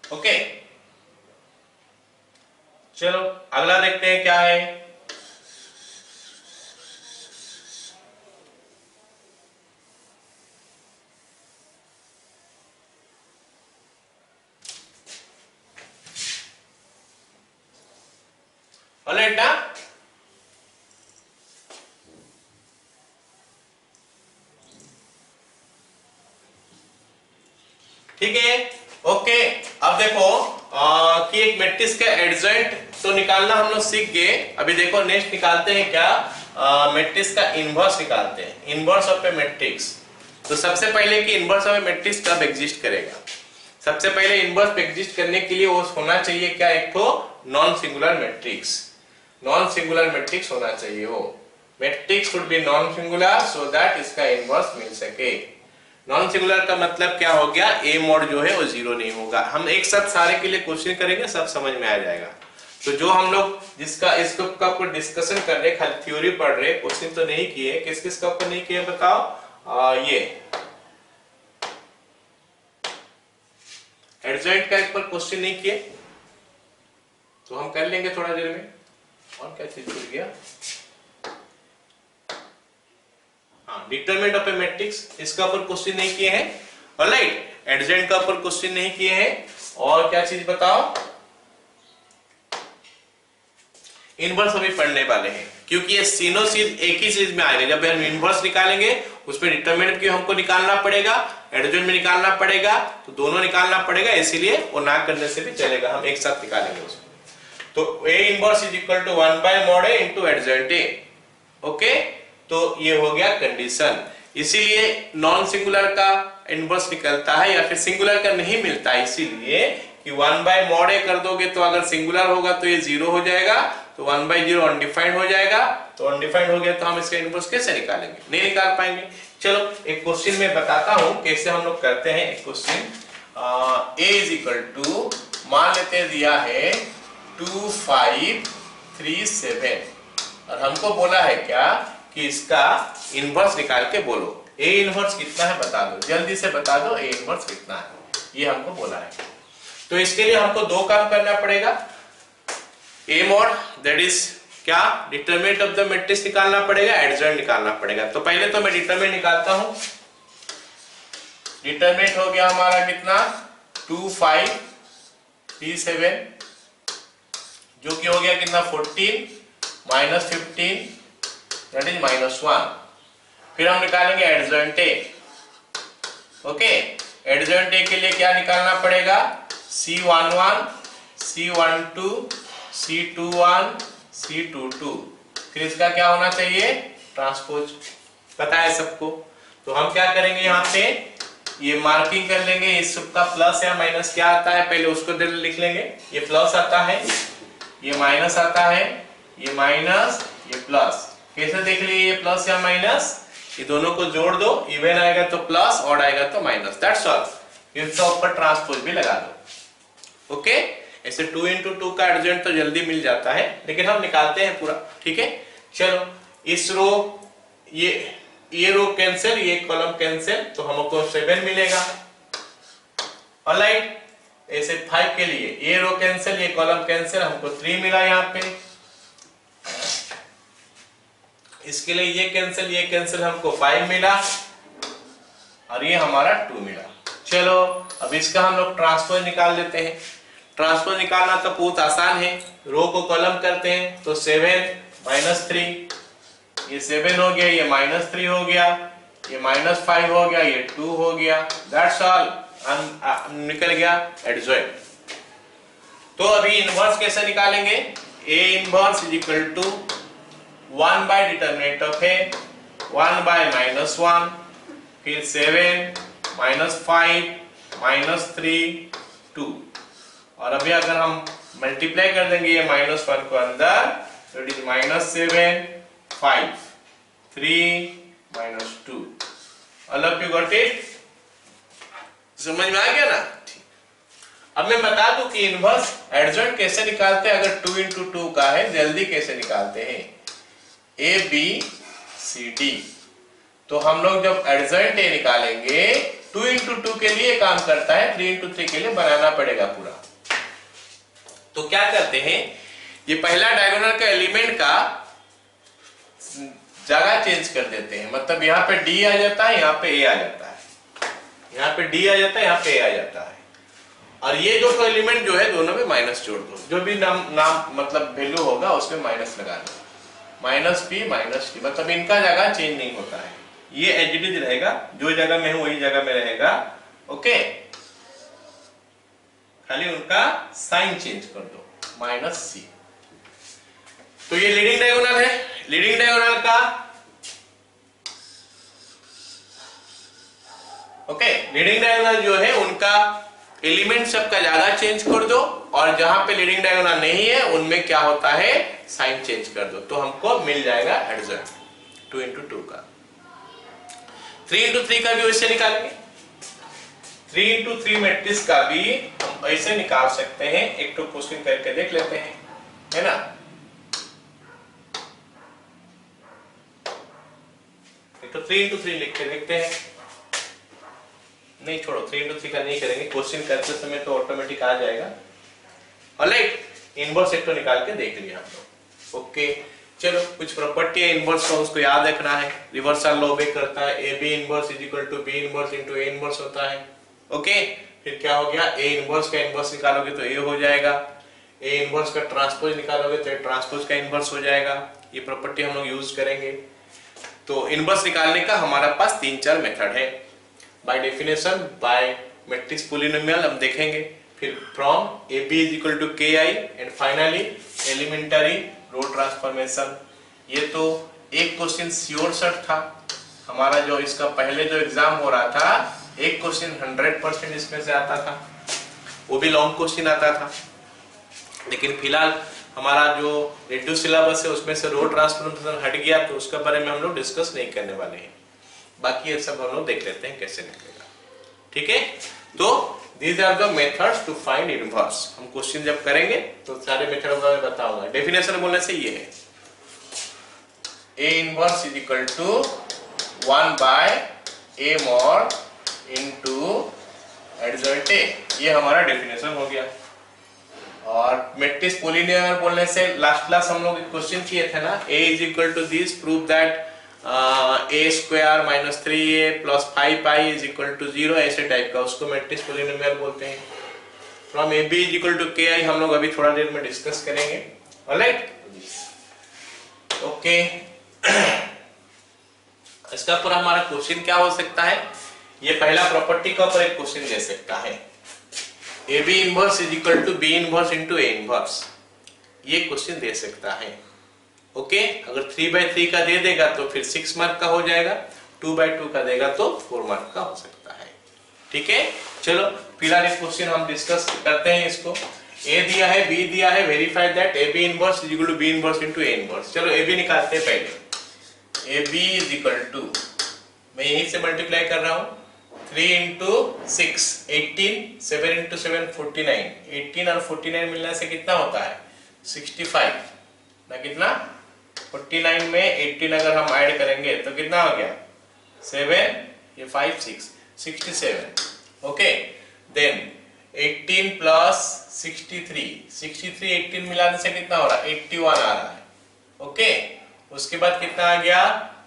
ओके, चलो अगला देखते हैं क्या है। ऑलराइट ना, ठीक है। ओके, अब देखो कि एक मैट्रिक्स का एडजेंट तो निकालना हम लोग सीख गए। अभी देखो नेक्स्ट निकालते हैं क्या, मैट्रिक्स का इनवर्स निकालते हैं, इनवर्स ऑफ ए मैट्रिक्स। तो सबसे पहले कि इनवर्स ऑफ ए मैट्रिक्स कब एग्जिस्ट करेगा, सबसे पहले इनवर्स एग्जिस्ट करने के लिए वो होना चाहिए क्या, एक तो non singular matrix, non singular matrix होना चाहिए। वो matrix should be non singular so that इसका इनवर्स मिल सके। नॉन सिंगुलर का मतलब क्या हो गया, ए मॉड जो है वो जीरो नहीं होगा। हम एक साथ सारे के लिए क्वेश्चन करेंगे, सब समझ में आ जाएगा। तो जो हम लोग जिसका इसको का कोई डिस्कशन कर रहे, खाली थ्योरी पढ़ रहे, क्वेश्चन तो नहीं किए, किस किस का ऊपर नहीं किए बताओ। ये एडजेंट का ऊपर क्वेश्चन नहीं किए, तो हम कर लेंगे थोड़ा देर में। और क्या चीज भूल गया, डिटरमिनेंट ऑफ ए मैट्रिक्स, इसका ऊपर क्वेश्चन नहीं किए हैं। ऑलराइट, एडजेंट का ऊपर क्वेश्चन नहीं किए हैं। और क्या चीज बताओ, इनवर्स अभी पढ़ने वाले हैं, क्योंकि ये तीनों चीज एक ही चीज में आएगा। जब हम इनवर्स निकालेंगे उसमें डिटरमिनेंट की हमको निकालना पड़ेगा, एडजेंट में निकालना पड़ेगा, तो दोनों निकालना पड़ेगा, इसीलिए वो ना करने से भी चलेगा, हम एक साथ निकालेंगे उसको। तो A inverse is equal to 1 by mod A into adjoint A. Okay, तो ये हो गया कंडीशन। इसीलिए नॉन सिंगुलर का इनवर्स निकलता है, या फिर सिंगुलर का नहीं मिलता है, इसीलिए कि 1 बाय मॉड ए कर दोगे तो अगर सिंगुलर होगा तो ये 0 हो जाएगा, तो 1 बाय 0 अनडिफाइंड हो जाएगा। तो अनडिफाइंड हो गया तो हम इसका इनवर्स कैसे निकालेंगे, नहीं निकाल पाएंगे। चलो एक क्वेश्चन में बताता हूं कैसे हम लोग करते हैं। एक question, A is equal to, मान लेते दिया है 2 5 3 7, और हमको बोला है क्या कि इसका इनवर्स निकाल के बोलो। ए इनवर्स कितना है बता दो, जल्दी से बता दो ए इनवर्स कितना है, ये हमको बोला है। तो इसके लिए हमको दो काम करना पड़ेगा। ए मॉड दैट इज क्या, डिटरमिनेंट ऑफ द मैट्रिक्स निकालना पड़ेगा, एडजेंट निकालना पड़ेगा। तो पहले तो मैं डिटरमिनेंट निकालता हूं। डिटरमिनेंट हो गया हमारा कितना, 2 5 3 7, जो कि हो गया कितना 14 माइनस 15 दैट इज -1। फिर हम निकालेंगे एडजेंट ए। ओके, एडजेंट ए के लिए क्या निकालना पड़ेगा, C11 C12 C21 C22। फिर इसका क्या होना चाहिए, ट्रांसपोज, पता है सबको। तो हम क्या करेंगे, यहाँ पे ये मार्किंग कर लेंगे, इस सबका प्लस या माइनस क्या आता है पहले उसको लिख लेंगे। ये प्लस आता है, ये माइनस आता है, ये माइनस, ये प्लस। कैसे देख लिए, ये प्लस या माइनस, ये दोनों को जोड़ दो, इवन आएगा तो प्लस, ऑड आएगा तो माइनस, दैट्स ऑल। इसका ऊपर ट्रांसपोज भी लगा दो। ओके, ऐसे 2 into 2 का एडजेंट तो जल्दी मिल जाता है, लेकिन हम निकालते हैं पूरा। ठीक है, चलो इस रो, ये रो कैंसिल, ये कॉलम कैंसिल, तो हमको 7 मिलेगा। ऑलराइट, ऐसे 5 के लिए ये रो कैंसिल, ये कॉलम कैंसिल, हमको 3 मिला यहाँ पे। इसके लिए ये कैंसिल हमको 5 मिला और ये हमारा 2 मिला। चलो अब इसका हम लोग ट्रांसपोज निकाल लेते हैं। ट्रांसपोज निकालना तो बहुत आसान है, रो को कॉलम करते हैं तो 7 - 3, ये 7 हो गया, ये -3 हो गया, ये -5 हो गया, ये 2 हो गया। दैट्स ऑल, निकल गया एडजॉइंट। तो अभी इनवर्स कैसे निकालेंगे? A inverse is equal to 1 by determinant of A, 1 by -1, फिर 7 -5 -3 2। और अभी अगर हम मल्टीप्लाई कर देंगे ये -1 को अंदर तो it is -7 5 3 -2। All of you got it? समझ में आ गया ना? अब मैं बता दूं कि इनवर्स एडजॉइंट कैसे निकालते हैं। अगर 2 × 2 का है, जल्दी कैसे निकालते हैं? A B C D। तो हम लोग जब एडजॉइंट A निकालेंगे 2 × 2 के लिए काम करता है, 3 × 3 के लिए बनाना पड़ेगा पूरा। तो क्या करते हैं, ये पहला डायगोनल का एलिमेंट का जगह चेंज कर देते हैं। मतलब यहाँ पे D आ जाता है, यहाँ पे A आ जाता है, यहाँ पे D आ जाता है, यहाँ पे A आ जाता है। और ये जो एलिमेंट जो है दोनों में माइनस जोड़ दो, जो भी नाम मतलब वैल्यू होगा उसमें माइनस लगा दो, -P -T, मतलब इनका जगह चेंज नहीं होता है, ये एज इट इज रहेगा, जो जगह में हूं वही जगह में रहेगा। ओके, खाली उनका साइन चेंज कर दो, -C। तो ये लीडिंग डायगोनल है। लीडिंग डायगोनल का लीडिंग डायगोनल जो है उनका एलिमेंट सबका ज्यादा चेंज कर दो, और जहां पे लीडिंग डायगोनल नहीं है उनमें क्या होता है, साइन चेंज कर दो, तो हमको मिल जाएगा एडजॉइंट 2 × 2 का। 3 × 3 का भी वैसे निकालेंगे। 3 × 3 मैट्रिक्स का भी हम ऐसे निकाल सकते हैं। एक तो क्वेश्चन करके देख लेते हैं, है ना? एक तो 3 × 3 लिख के देखते हैं। नहीं छोड़ो, 3 × 3 का नहीं करेंगे, क्वेश्चन करते समय तो ऑटोमेटिक आ जाएगा। ऑलराइट, इनवर्स एक तो निकाल के देख लिया हम लोग। ओके, चलो कुछ प्रॉपर्टी है इनवर्स का, उसको याद रखना है। रिवर्सल लॉ ऑब्े करता है, AB inverse is equal to B inverse × A inverse होता है। ओके, फिर क्या हो गया, A इनवर्स का इनवर्स निकालोगे तो A हो जाएगा, A इनवर्स का ट्रांसपोज निकालोगे तो ट्रांसपोज का इनवर्स हो जाएगा। ये प्रॉपर्टी हम लोग यूज करेंगे। तो इनवर्स निकालने का हमारे पास 3-4 मेथड है। By definition, by matrix polynomial हम देखेंगे, फिर from AB is equal to KI, and finally elementary row transformation. ये तो एक क्वेश्चन श्योर शॉट था हमारा, जो इसका पहले जो एग्जाम हो रहा था, एक क्वेश्चन 100% इसमें से आता था, वो भी लॉन्ग क्वेश्चन आता था। लेकिन फिलहाल हमारा जो रेड्यूस सिलेबस है उसमें से रो ट्रांसफॉर्मेशन हट गया, तो उसके बारे में हम लोग डिस्कस नहीं करने वाले हैं। बाकी ये सब हम लोग देख लेते हैं कैसे निकलेगा। ठीक है, तो these are the methods to find inverse। हम क्वेश्चन जब करेंगे तो सारे मेथड मैं बताऊंगा। डेफिनेशन बोलने से ये है, A inverse is equal to 1 by A mod into adjoint A। ये हमारा डेफिनेशन हो गया। और मैट्रिक्स पॉलिनोमियल बोलने से लास्ट क्लास हम लोग क्वेश्चन किए थे ना, A is equal to this, prove that A square -3A plus 5i is equal to 0, ऐसे टाइप का, उसको मैट्रिक्स पॉलिनोमियल बोलते हैं। From AB is equal to KI हम लोग अभी थोड़ा देर में डिस्कस करेंगे। Alright, okay. इसका पूरा हमारा क्वेश्चन क्या हो सकता है, ये पहला प्रॉपर्टी का ऊपर एक क्वेश्चन दे सकता है, AB inverse is equal to B inverse × A inverse, ये क्वेश्चन दे सकता है। ओके, अगर 3/3 का दे देगा तो फिर 6 मार्क का हो जाएगा, 2/2 का देगा तो 4 मार्क का हो सकता है। ठीक है, चलो फिलहाल एक क्वेश्चन हम डिस्कस करते हैं। इसको A दिया है, B दिया है, verify that AB inverse is equal to B inverse × A inverse. चलो AB निकालते हैं पहले। AB इज इक्वल टू, मैं यहीं से मल्टीप्लाई कर रहा हूँ, 3 × 6 18, 7 × 7 49, 18 और 49 मिलने से कितना होता है 65 ना, कितना 49 में 18 अगर हम ऐड करेंगे तो कितना हो गया 7, ये 5 6 67। ओके, देन 18 प्लस 63, 18 मिलाने से कितना हो रहा है? 81 आ रहा है। ओके, उसके बाद कितना आ गया?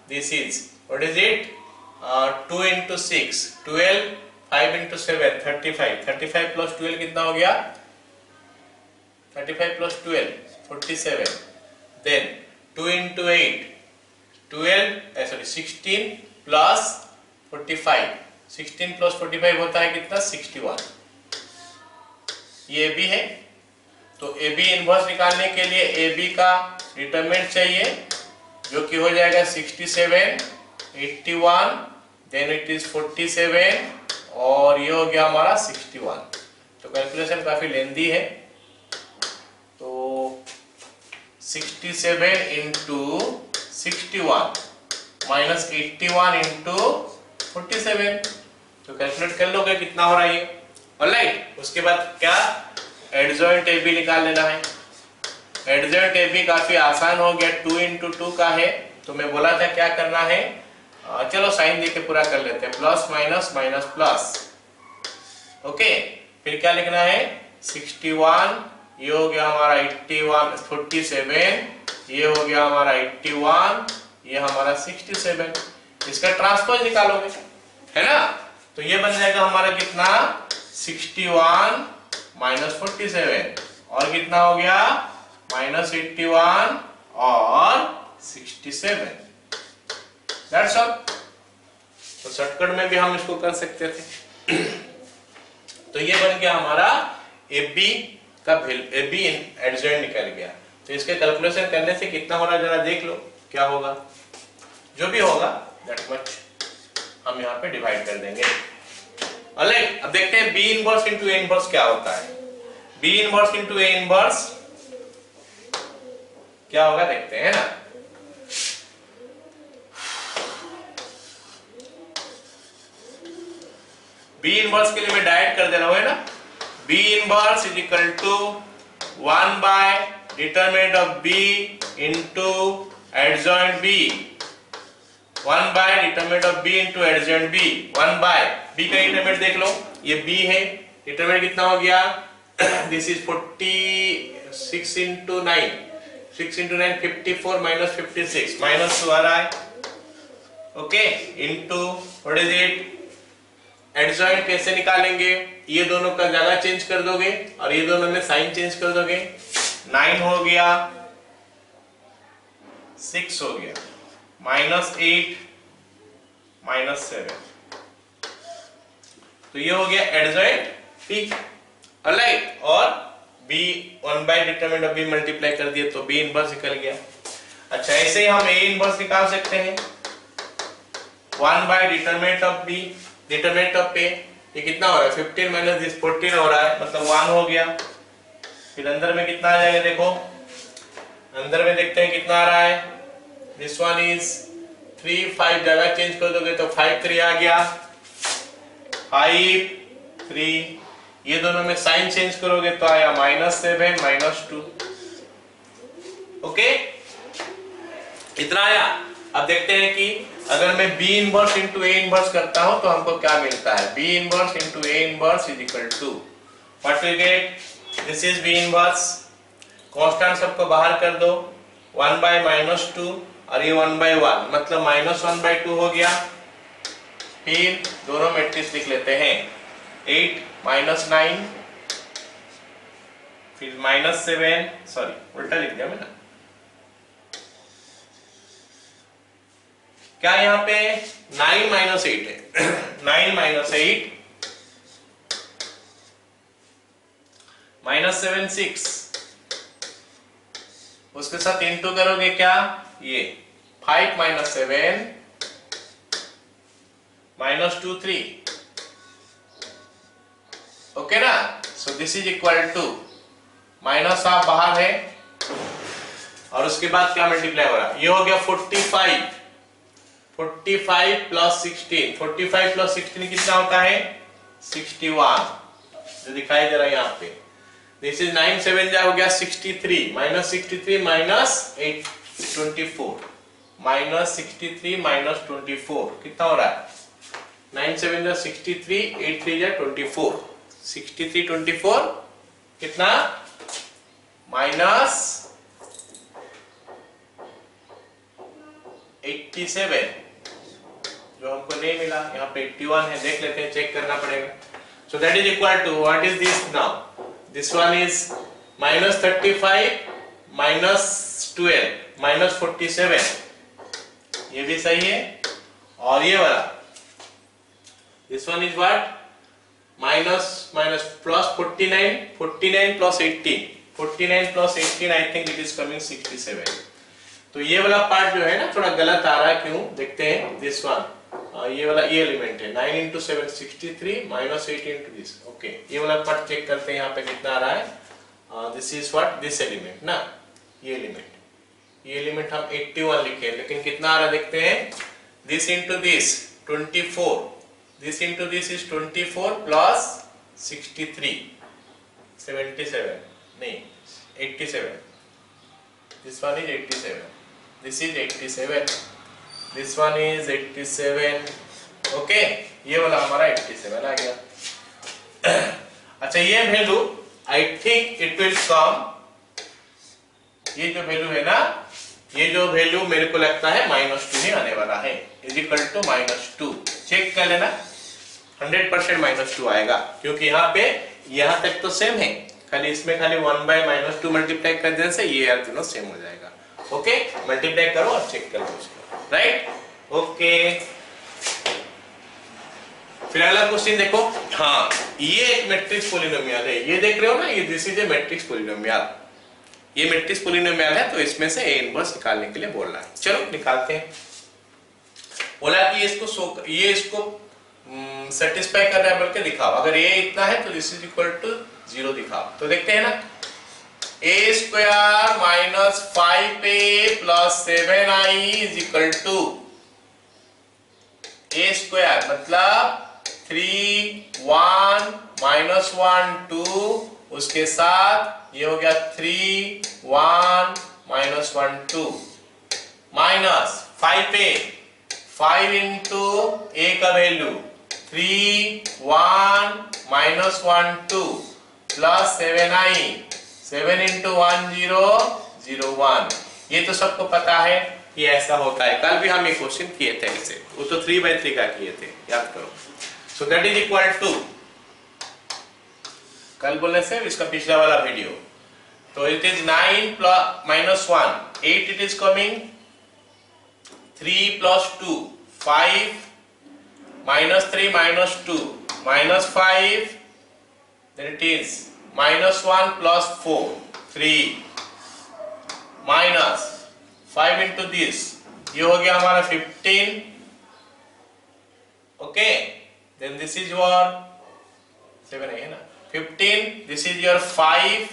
This is what is it? 2 into 6 12, 5 into 7 35, 35 plus 12 कितना हो गया? 35 plus 12 47, then 2 into 8 16 plus 45, 16 plus 45 होता है कितना? 61। ये भी है, तो ए बी इनवर्स निकालने के लिए ए बी का डिटरमिनेंट चाहिए, जो कि हो जाएगा 67, 81, देन इट इज 47 और ये हो गया हमारा 61। तो कैलकुलेशन काफी लेंदी है, तो 67 इंटू 61 माइनस 81 इंटू 47, तो कैलकुलेट कर लोगे कितना हो रहा है ये। ऑलराइट, उसके बाद क्या? एडजॉइंट ए बी निकाल लेना है। एडजॉइंट ए बी काफी आसान हो गया, 2 into 2 का है, तो मैं बोला था क्या करना है, चलो साइन देके पूरा कर लेते हैं, plus minus minus plus. Okay, फिर क्या लिखना है? 61, ये हो गया हमारा 81, 47, ये हो गया हमारा 81, ये हमारा 67। इसका ट्रांसपोज निकालोगे, है ना? तो ये बन जाएगा हमारा कितना? 61 माइनस 47, और कितना हो गया? माइनस 81 और 67। That's all। तो शॉर्टकट में भी हम इसको कर सकते थे। तो ये बन गया हमारा ए बी का ए बी एडजॉइंट निकल गया। तो इसके कैलकुलेशन करने से कितना हो रहा है जरा देख लो क्या होगा। जो भी होगा दैट मच हम यहाँ पे डिवाइड कर देंगे। ऑलराइट, अब देखते हैं B inverse into A inverse क्या होता है। B inverse into A inverse क्या होगा देखते हैं ना। बी इनवर्स के लिए मैं डायरेक्ट कर दे रहा हूं, है ना। B inverse is equal to 1 by determinant of B into adjoint B. 1 by determinant of B into adjoint B. 1 by B का डिटरमिनेंट देख लो, ये बी है, डिटरमिनेंट कितना हो गया? This is 46 into 9, 6 into 9 54 minus 56 minus 2 आ रहा है। Okay, into what is it? Adjoint कैसे निकालेंगे? ये दोनों का जगह चेंज कर दोगे और ये दोनों में साइन चेंज कर दोगे। 9 हो गया, 6 हो गया, माइनस 8 माइनस 7, तो ये हो गया एडजॉइंट बी। ऑलराइट, और B 1 by determinant of B multiply कर दिए तो बी इनवर्स निकल गया। अच्छा, ऐसे ही हम ए इनवर्स निकाल सकते हैं। 1 by determinant of B, determinant of A, ये कितना हो रहा है? 15 माइनस दिस 14 हो रहा है, मतलब 1 हो गया। फिर अंदर में कितना आ जाएगा देखो, अंदर में देखते हैं कितना आ रहा है। दिस वन इज 3, 5 जगह चेंज कर दोगे तो 5 3 आ गया, 5 3, ये दोनों में साइन चेंज करोगे तो आया -7 -2। ओके, इतना आया। अब देखते हैं कि अगर मैं B inverse into A inverse करता हूं तो हमको क्या मिलता है। B inverse into A inverse is equal to what we get? This is B inverse. Constant सबको बाहर कर दो, 1 बाय -2 और ये 1 बाय 1, मतलब -1 बाय 2 हो गया। फिर दोनों मैट्रिक्स लिख लेते हैं, 8 माइनस 9, फिर -7, सॉरी उल्टा लिख दिया मैंने। क्या यहाँ पे 9 माइनस 8 है। 9 माइनस 8 -7 6, उसके साथ इंटू करोगे क्या? ये 5 माइनस 7 -2 3। ओके ना। So this is equal to, minus आप बाहर है और उसके बाद क्या मल्टीप्लाई हो रहा है? ये हो गया 45 प्लस 16, 45 प्लस 16 कितना होता है? 61, जो दिखाई दे रहा है यहाँ पे। दिस इज 9 7 जा हो गया 63, -63 माइनस 24, -63 माइनस 24 कितना हो रहा है? 9 7 जा 63, 8 3 जा 24, 63 24 कितना माइनस 87, जो हमको नहीं मिला, यहाँ पे 81 है, देख लेते हैं, चेक करना पड़ेगा। So that is equal to what is this now, this one is minus 35 minus 12 minus 47, ये भी सही है। और ये वाला this one is what minus minus plus 49 49 plus 18 49 plus 18 I think it is coming 67। तो ये वाला पार्ट जो है ना थोड़ा गलत आ रहा है, क्यों देखते हैं। दिस वन ये वाला ये एलिमेंट है 9 into 7 63 minus 8 into this. Okay ये वाला पार्ट चेक करते हैं यहाँ पे कितना आ रहा है। This is what this element ना, ये एलिमेंट हम 81 लिखे, लेकिन कितना आ रहा है देखते हैं। This into this 24, this into this is 24 plus 63 77 नहीं 87, this one is 87, this is 87, this one is 87। Okay ये वाला हमारा 87 आ गया। अच्छा ये value I think it will come, ये जो वैल्यू है ना, ये जो वैल्यू मेरे को लगता है -2 ही आने वाला है, इज इक्वल टू -2। चेक कर लेना 100% -2 आएगा, क्योंकि यहाँ पे यहाँ तक तो सेम है, खाली इसमें खाली 1/-2 मल्टीप्लाई कर देने से ये यार दोनों सेम हो जाएगा। ओके मल्टीप्लाई करो और चेक कर लो उसको, राइट। ओके फिर अगला क्वेश्चन देखो। हाँ ये एक मैट्रिक्स पॉलिनोमियल है, ये देख रहे हो ना, ये this is a matrix polynomial, ये मैट्रिक्स पॉलिनोमियल है, तो इसमें से ए इनवर्स निकालने के लिए बोल रहा है। चलो निकालते हैं। बोला कि ये इसको सेटिस्फाई कर रहा है, बल्कि दिखाओ अगर ये इतना है तो दिस इज इक्वल टू 0 दिखाओ। तो देखते हैं ना, a square minus 5a plus 7i is equal to a square मतलब 3 1 माइनस 1 2, उसके साथ ये हो गया 3 1 minus 1 2 minus 5a 5 into a का value 3 1 minus 1 2 plus 7i 7 into 1 0 0 1। ये तो सबको पता है कि ऐसा होता है, कल भी हम ये क्वेश्चन किए थे इसे, वो तो 3/3 का किए थे, याद करो। So that is equal to, कल बोलने से इसका पिछला वाला वीडियो, तो it is 9 minus 1 8, it is coming 3 plus 2 5 minus 3 minus 2 minus 5, then it is minus 1 plus 4 3 minus 5 into this, ये हो गया हमारा 15। Okay then this is your 7 है ना 15, this is your 5,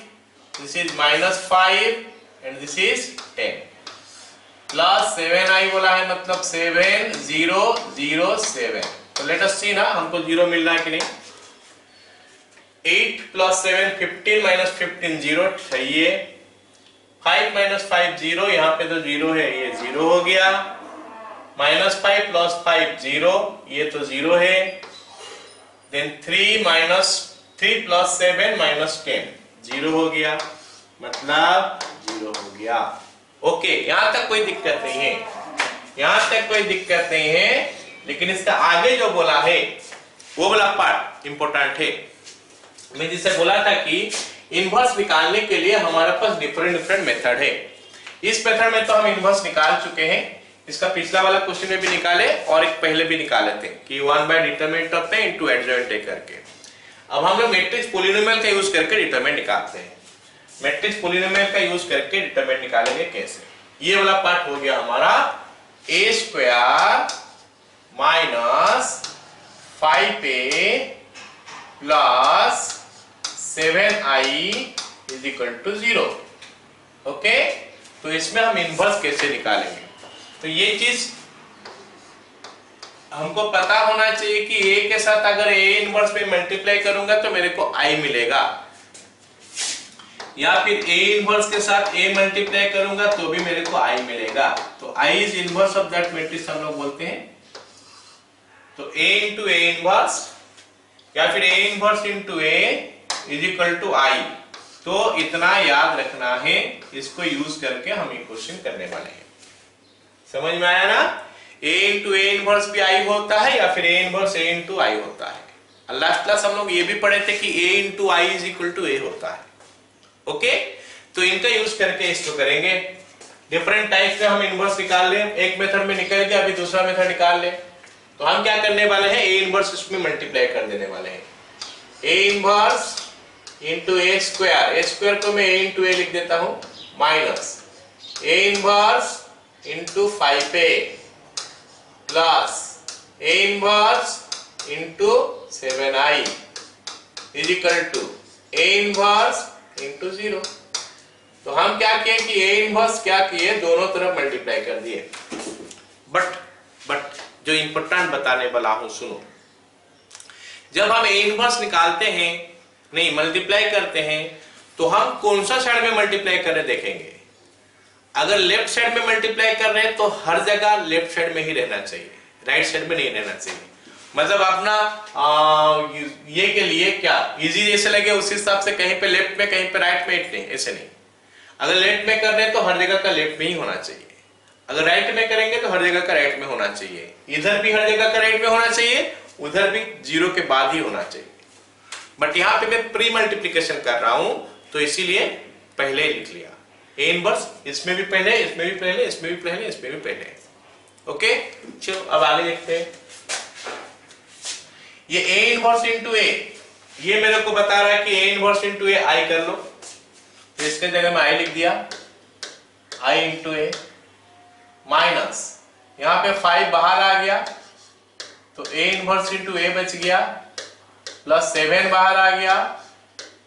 this is minus 5 and this is 10 plus 7i बोला है, मतलब 7 0 0 7। तो लेट अस सी ना हमको 0 मिल रहा है कि नहीं। 8 प्लस 7 15 माइनस 15 0 सही है। 5 माइनस 5 0, यहाँ पे तो 0 है, ये 0 हो गया। माइनस 5 प्लस 5 0, ये तो 0 है। देन 3 प्लस 7 माइनस 10 0 हो गया, मतलब 0 हो गया। ओके यहाँ तक कोई दिक्कत नहीं है, यहाँ तक कोई दिक्कत नहीं है, लेकिन इसका आगे जो बोला है वो वाला पार्ट इंपॉर्टेंट है। मैं जिसे बोला था कि इनवर्स निकालने के लिए हमारे पास डिफरेंट मेथड है। इस मेथड में तो हम इनवर्स निकाल चुके हैं, इसका पिछला वाला क्वेश्चन में भी निकाले और एक पहले भी निकाले थे कि one by determinant of a into adjoint a करके। अब हम लोग मैट्रिक्स पॉलिनोमियल का यूज करके डिटरमिनेंट निकालते हैं। मैट्रिक्स पॉलिनोमियल का यूज करके डिटरमिनेंट निकालेंगे कैसे। ये वाला पार्ट हो गया हमारा a square minus 5a plus 7i is equal to 0। Okay तो इसमें हम इनवर्स कैसे निकालेंगे, तो ये चीज हमको पता होना चाहिए कि a के साथ अगर a इनवर्स में मल्टीप्लाई करूंगा तो मेरे को i मिलेगा, या फिर a इनवर्स के साथ a मल्टीप्लाई करूंगा तो भी मेरे को i मिलेगा। तो i is inverse of that matrix हम लोग बोलते हैं। तो a इंटू a इनवर्स या फिर A inverse into A is equal to I। तो इतना याद रखना है, इसको यूज करके हम ये क्वेश्चन करने वाले हैं। समझ में आया ना? A इंटू A इनवर्स भी I होता है या फिर A inverse A into I होता है। लास्ट क्लास हम लोग ये भी पढ़े थे कि A into I is equal to A होता है। ओके, तो इनका यूज करके इसको करेंगे। डिफरेंट टाइप से हम इनवर्स निकाल ले, एक मेथड में निकल गया, अभी दूसरा मेथड निकाल ले। तो हम क्या करने वाले हैं, A इनवर्स इसमें मल्टीप्लाई कर देने वाले हैं। A inverse into A square, A square को मैं A इंटू A लिख देता हूं, minus A inverse into 5A plus A inverse into 7I is equal to A inverse into 0। तो हम क्या किए कि A इनवर्स क्या किए, दोनों तरफ मल्टीप्लाई कर दिए। बट जो इंपॉर्टेंट बताने वाला हूं सुनो, जब हम A इनवर्स निकालते हैं, नहीं मल्टीप्लाई करते हैं, तो हम कौन सा साइड में मल्टीप्लाई कर रहे देखेंगे। अगर लेफ्ट साइड में मल्टीप्लाई कर रहे हैं तो हर जगह लेफ्ट साइड में ही रहना चाहिए, राइट साइड में नहीं रहना चाहिए। मतलब अपना ये के लिए क्या इजी जैसे लगे उस हिसाब से कहीं पे लेफ्ट में कहीं पे राइट में, नहीं ऐसे नहीं। अगर लेफ्ट में कर रहे हैं तो हर जगह का लेफ्ट में ही होना चाहिए, अगर राइट में करेंगे तो हर जगह का राइट में होना चाहिए। इधर भी हर जगह का राइट में होना चाहिए, उधर भी 0 के बाद ही होना चाहिए। बट यहाँ पे मैं प्री मल्टीप्लीकेशन कर रहा हूं तो इसीलिए पहले लिख लिया। A इनवर्स इसमें भी पहले, इसमें भी पहले, इसमें भी पहले, इसमें भी पहले। ओके, चलो अब आगे देखते हैं। ये A इनवर्स इंटू A, ये मेरे को बता रहा है कि A inverse into A I कर लो, तो इसके जगह में I लिख दिया, I इंटू A माइनस यहाँ पे 5 बाहर आ गया तो A इनवर्स इंटू A बच गया, प्लस 7 बाहर आ गया,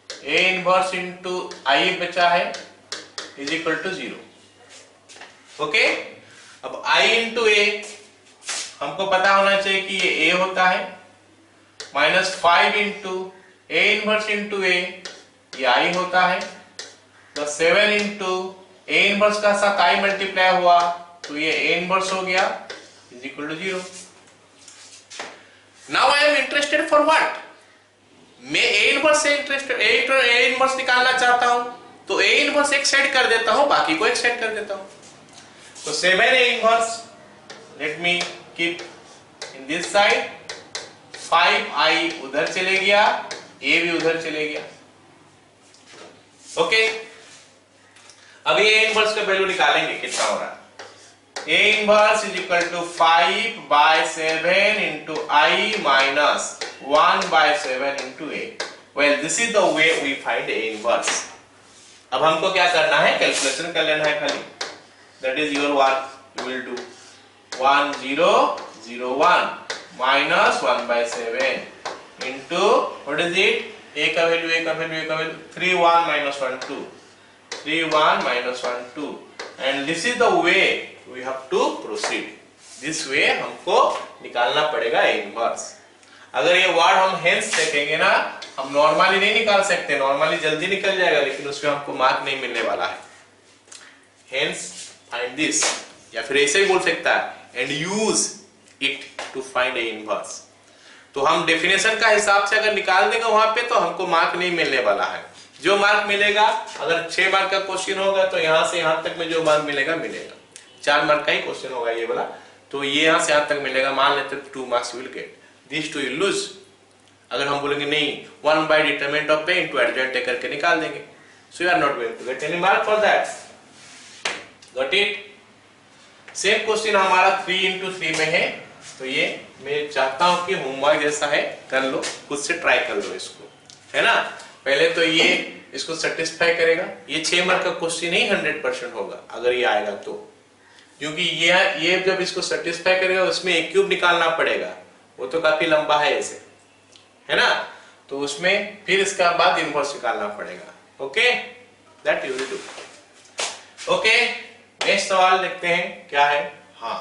A इनवर्स इंटू I बचा है इज इक्वल टू 0। ओके, अब I इंटू A हमको पता होना चाहिए कि ये A होता है, minus 5 into A inverse into A ये I होता है, प्लस 7 इंटू A इनवर्स का साथ I मल्टीप्लाई हुआ तो ये A इनवर्स हो गया is equal to 0। Now I am interested for what, मैं A इनवर्स से इंटरेस्टेड, A इनवर्स निकालना चाहता हूं, तो A इनवर्स एक साइड कर देता हूं, बाकी को एक साइड कर देता हूं। तो 7A inverse, let me keep in this side, 5I उधर चले गया, A भी उधर चले गया। ओके, अब ये A इनवर्स का वैल्यू निकालेंगे, कितना हो रहा है। A inverse is equal to 5/7 into I minus 1/7 into A। Well this is the way we find A inverse. अब हमको क्या करना है, कैलकुलेशन कर लेना है खाली, that is your work, you will do 1 0 0 1 minus 1/7 into what is it, A का value 3 1 minus 1 2, 3 1 minus 1 2, and this is the way we have to proceed। this way हमको निकालना पड़ेगा A इनवर्स। अगर ये वर्ड हम हेंस देखेंगे ना, हम नॉर्मली नहीं निकाल सकते, नॉर्मली जल्दी निकल जाएगा लेकिन उसमें हमको मार्क नहीं मिलने वाला है। हेंस फाइंड दिस, या फिर ऐसे ही बोल सकता है and use it to find A inverse. तो हम डेफिनेशन का हिसाब से अगर निकाल देंगे वहां पे तो हमको मार्क नहीं मिलने वाला है। जो मार्क मिलेगा, अगर 6 मार्क का क्वेश्चन होगा तो यहां से यहां तक में जो मार्क मिलेगा 4 मार्क का ही क्वेश्चन होगा ये वाला, तो ये यहां से यहां तक मिलेगा, मान लेते 2 marks will get, this 2 will lose. अगर हम बोलेंगे नहीं 1 by determinant of A into adjoint A करके निकाल देंगे, so you are not going to get any mark for that। got it? Same question हमारा 3 into 3 में है, तो ये मैं चाहता हूं कि होमवर्क जैसा है, कर लो, खुद से ट्राई कर लो इसको, है ना। पहले तो ये इसको सेटिस्फाई करेगा, ये 6 मार्क का क्वेश्चन ही 100% होगा अगर ये आएगा तो, क्योंकि ये जब इसको सेटिस्फाई करेगा उसमें एक क्यूब निकालना पड़ेगा, वो तो काफी लंबा है ऐसे, है ना, तो उसमें फिर इसका बाद इनवर्स निकालना पड़ेगा। Okay, that you will do. Okay, next सवाल देखते हैं क्या है। हाँ,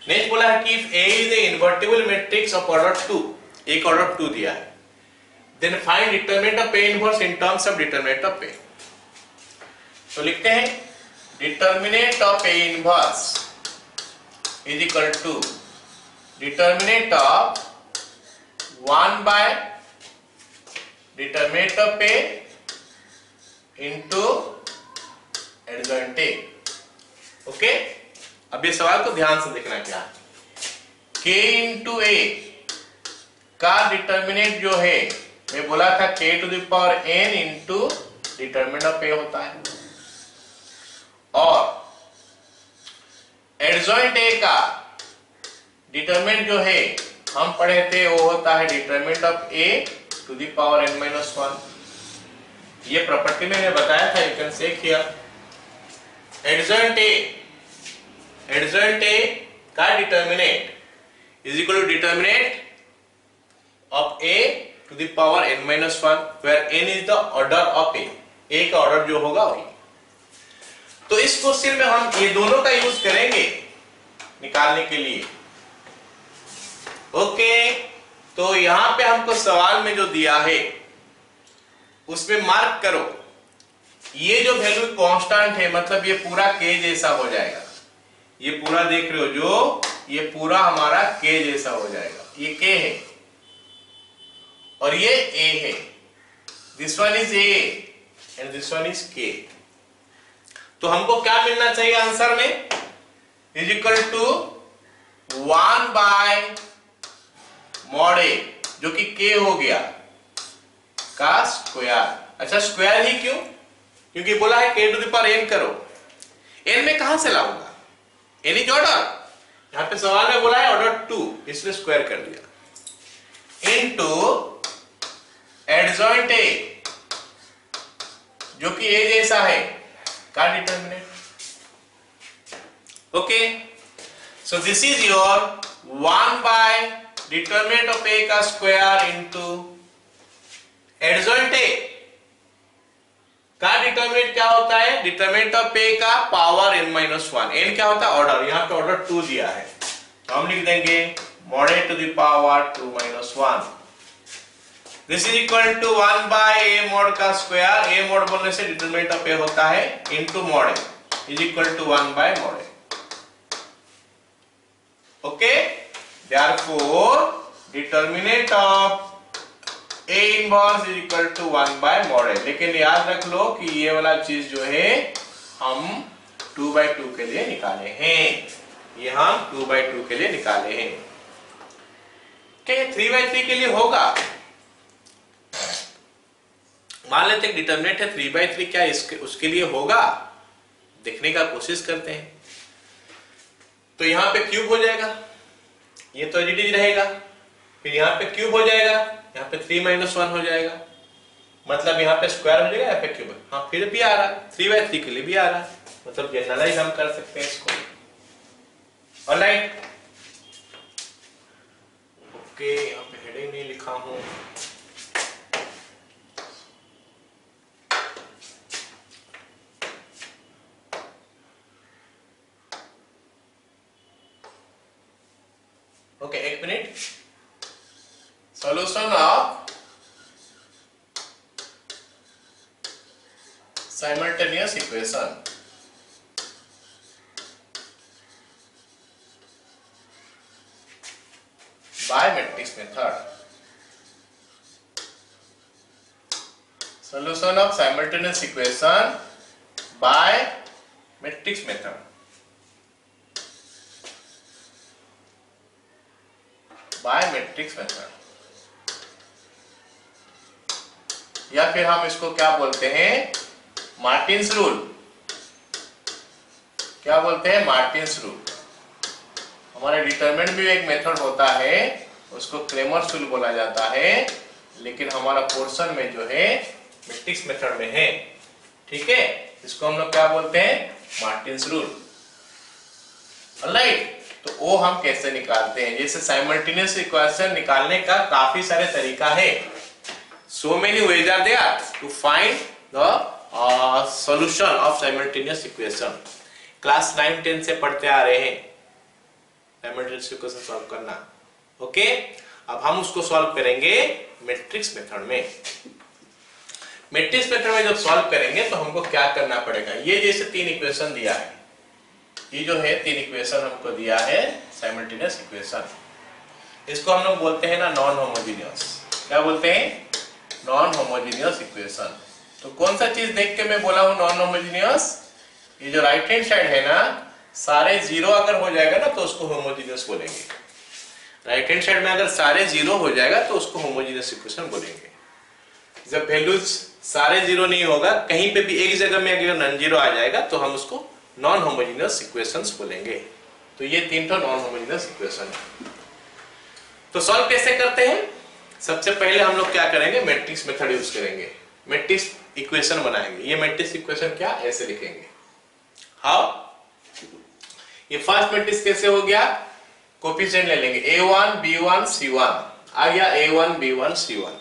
नेक्स्ट बोला है कि if A is a invertible matrix of order 2, एक ऑर्डर 2 दिया है, then find determinant of A inverse in terms of determinant of A। तो लिखते हैं determinant of A inverse is equal to determinant of 1 by determinant of A into adjoint A. Okay, अब ये सवाल को ध्यान से देखना क्या, k इंटू ए का डिटर्मिनेंट जो है, मैं बोला था k to the power n into determinant of a होता है, और एडजॉइंट a का डिटर्मिनेंट जो है हम पढ़े थे वो होता है determinant of a to the power n minus 1। ये प्रॉपर्टी मैंने बताया था, you can check here. Adjoint a का determinant is equal to determinant of a to the power n minus 1, where n is the order of a का order जो होगा वही। तो इस क्वेश्चन में हम ये दोनों का यूज करेंगे निकालने के लिए। ओके, तो यहां पे हमको सवाल में जो दिया है उसमें मार्क करो, ये जो वैल्यू कांस्टेंट है, मतलब ये पूरा k जैसा हो जाएगा। ये पूरा देख रहे हो जो, ये पूरा हमारा k जैसा हो जाएगा। ये k है और ये a है, this one is a and this one is k। तो हमको क्या मिलना चाहिए आंसर में, is equal to 1 by mod a, जो कि k हो गया का स्क्वायर। अच्छा, स्क्वायर ही क्यों, क्योंकि बोला है k to the power n करो। n में कहां से लाऊंगा, n इज ऑर्डर, यहां पे सवाल में बोला है ऑर्डर 2, इसलिए स्क्वायर कर दिया, इनटू एडजॉइंट a जो कि a जैसा है का determinant. Okay, so this is your 1 bye determinant of a का स्क्वायर इनटू एडजॉइंट a का डिटर्मिनेंट क्या होता है, डिटर्मिनेंट ऑफ a का पावर n माइनस 1। n क्या होता है, ऑर्डर, यहां पे ऑर्डर 2 दिया है, तो हम लिख देंगे mod a to the power 2 minus 1। This is equal to 1 by a mod का स्क्वायर, a मॉड बोलने से डिटरमिनेंट ऑफ a होता है into mod a is equal to 1 by mod a। Okay, therefore determinant of a inverse is equal to 1 by mod a। लेकिन याद रख लो कि ये वाला चीज जो है हम 2 बाय 2 के लिए निकाले हैं, ये हम 2 बाय 2 के लिए निकाले हैं। क्या ये 3 बाय 3 के लिए होगा, मान लेते हैं डिटरमिनेंट है 3 बाय 3, क्या उसके लिए होगा, देखने का कोशिश करते हैं। तो यहां पे क्यूब हो जाएगा, ये तो एडिटिव रहेगा, फिर यहां पे क्यूब हो जाएगा, यहाँ पे 3 माइनस 1 हो जाएगा, मतलब यहाँ पे स्क्वायर हो जाएगा, यहाँ पे क्यूब। हाँ, फिर भी आ रहा है, 3 बाय 3 के लिए भी आ रहा है, मतलब जनरलाइज हम कर सकते हैं इसको। ऑलराइट, ओके, यहाँ पे हेडिंग नहीं लिखा हूं। ओके, एक minute. Solution of simultaneous equation by matrix method। Solution of simultaneous equation by matrix method। by matrix method, या फिर हम इसको क्या बोलते हैं, मार्टिन्स रूल। क्या बोलते हैं, मार्टिन्स रूल। हमारे डिटरमिनेंट भी एक मेथड होता है, उसको क्रेमर्स रूल बोला जाता है, लेकिन हमारा पोर्शन में जो है मैट्रिक्स मेथड में है। ठीक है, इसको हम लोग क्या बोलते हैं, मार्टिन्स रूल। ऑलराइट, तो वो हम कैसे निकालते हैं, जैसे साइमल्टेनियस इक्वेशन निकालने का काफी सारे तरीका है। So many ways are there to find the solution of simultaneous equation। Class 9 10 से पढ़ते आ रहे हैं simultaneous equation सॉल्व करना। ओके, अब हम उसको सॉल्व करेंगे मैट्रिक्स मेथड में। मैट्रिक्स मेथड में जब सॉल्व करेंगे तो हमको क्या करना पड़ेगा, ये जैसे 3 इक्वेशन दिया है, ये जो है 3 इक्वेशन हमको दिया है साइमल्टेनियस इक्वेशन, इसको हम लोग बोलते हैं ना नॉन होमोजेनियस। क्या बोलते हैं, नॉन होमोजेनियस इक्वेशन। तो कौन सा चीज देख के मैं बोला हूं नॉन होमोजेनियस? ये जो राइट हैंड साइड है ना, सारे जीरो अगर हो जाएगा ना तो उसको होमोजेनियस बोलेंगे। राइट हैंड साइड में अगर सारे जीरो हो जाएगा तो उसको होमोजेनियस इक्वेशन बोलेंगे। जब वैल्यूज सारे जीरो नहीं होगा, कहीं पे भी एक जगह में अगर नॉन जीरो आ जाएगा तो हम उसको नॉन होमोजेनियस इक्वेशंस बोलेंगे। तो ये तीन तो नॉन होमोजेनियस इक्वेशन है। तो सॉल्व कैसे करते हैं? सबसे पहले हम लोग क्या करेंगे, मैट्रिक्स मेथड यूज करेंगे, मैट्रिक्स इक्वेशन बनाएंगे। ये मैट्रिक्स इक्वेशन क्या ऐसे लिखेंगे, हाउ? ये फर्स्ट मैट्रिक्स कैसे हो गया, कोफिशिएंट ले लेंगे a1 b1 c1 आ गया, a1 b1 c1,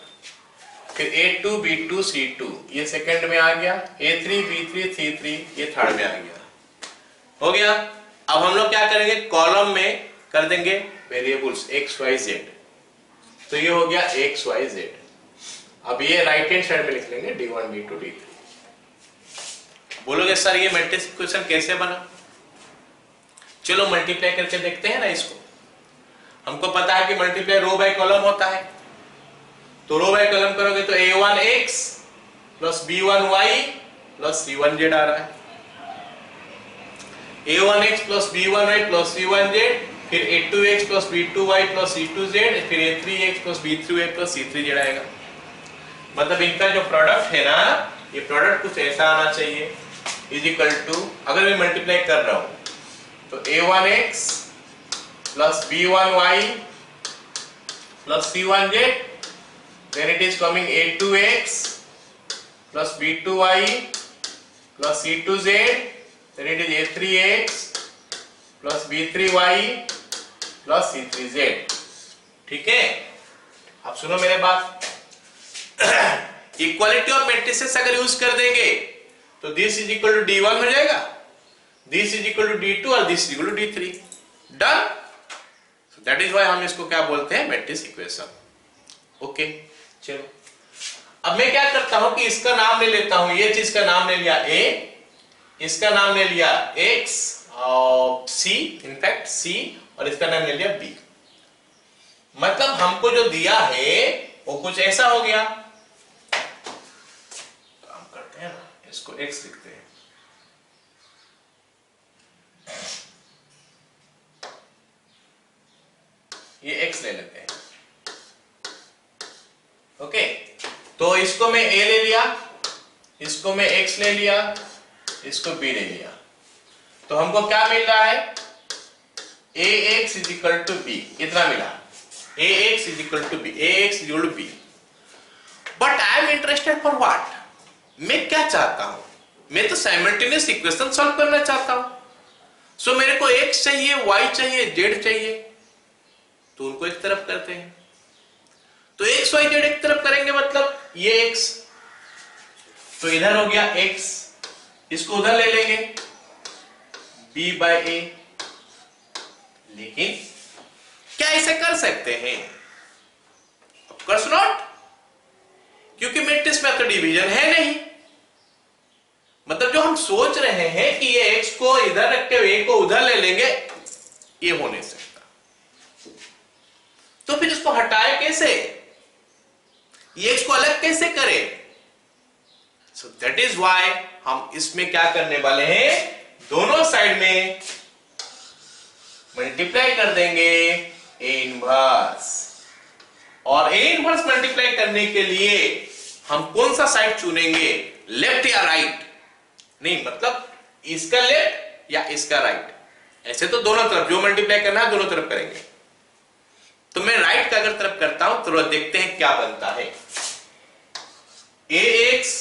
फिर a2 b2 c2 ये सेकंड में आ गया, a3 b3 c3 ये थर्ड में आ गया, हो गया। अब हम लोग क्या करेंगे, कॉलम में कर देंगे वेरिएबल्स x y z, तो ये हो गया x y z। अब ये राइट हैंड साइड में लिख लेंगे d1 d2 d3। बोलोगे सर ये मैट्रिक्स इक्वेशन कैसे बना? चलो मल्टीप्लाई करके देखते हैं ना इसको। हमको पता है कि मल्टीप्लाई रो बाय कॉलम होता है, तो रो बाय कॉलम करोगे तो a1x plus b1y plus c1z आ रहा है, a1x plus b1y plus c1z, फिर a2x plus b2y plus c2z, फिर a3x plus b3y plus c3z आएगा। मतलब इनका जो प्रोडक्ट है ना, ये प्रोडक्ट कुछ ऐसा आना चाहिए, इज इक्वल टू, अगर मैं मल्टीप्लाई कर रहा हूं तो a1x plus b1y plus c1z, then it is coming a2x plus b2y plus c2z, then it is a3x plus b3y plus c3z। ठीक है, अब सुनो मेरे बात। इक्वालिटी ऑफ मैट्रिसेस अगर यूज कर देंगे तो this is equal to d1 हो जाएगा, this is equal to d2 और this is equal to d3। Done. That is why हम इसको क्या बोलते हैं, मैट्रिक्स इक्वेशन। ओके, चलो अब मैं क्या करता हूं कि इसका नाम ले लेता हूं, ये चीज का नाम ले लिया a, इसका नाम ले लिया x और c, इनफैक्ट c, और इसका नाम ले लिया b। मतलब हमको जो दिया है वो कुछ ऐसा हो गया। तो हम करते हैं ना, इसको x लिखते हैं, ये x ले लेते हैं। ओके, तो इसको मैं a ले लिया, इसको मैं x ले लिया, इसको b ले लिया, तो हमको क्या मिल रहा है, ax is equal to b, इतना मिला, ax is equal to b, ax is equal to b। But I am interested for what, मैं क्या चाहता हूं, मैं तो साइमल्टेनियस इक्वेशन सॉल्व करना चाहता हूं। सो मेरे को x चाहिए, y चाहिए, z चाहिए, तो उनको एक तरफ करते हैं। तो x y z एक तरफ करेंगे, मतलब ये x, तो इधर हो गया x, इसको उधर ले लेंगे b बाय a। लेकिन क्या ऐसे कर सकते हैं? ऑफ कोर्स नॉट, क्योंकि मैट्रिक्स में तो डिवीजन है नहीं। मतलब जो हम सोच रहे हैं कि ये x को इधर रख के a को उधर ले लेंगे, ये हो नहीं सकता। तो फिर इसको हटाए कैसे, ये x को अलग कैसे करें? सो दैट इज व्हाई हम इसमें क्या करने वाले हैं, दोनों साइड में मल्टीप्लाई कर देंगे a इनवर्स। और a इनवर्स मल्टीप्लाई करने के लिए हम कौन सा साइड चुनेंगे, लेफ्ट या राइट? नहीं, मतलब इसका लेफ्ट या इसका राइट। ऐसे तो दोनों तरफ जो मल्टीप्लाई करना है दोनों तरफ करेंगे। तो मैं राइट का अगर तरफ करता हूं तो देखते हैं क्या बनता है। ax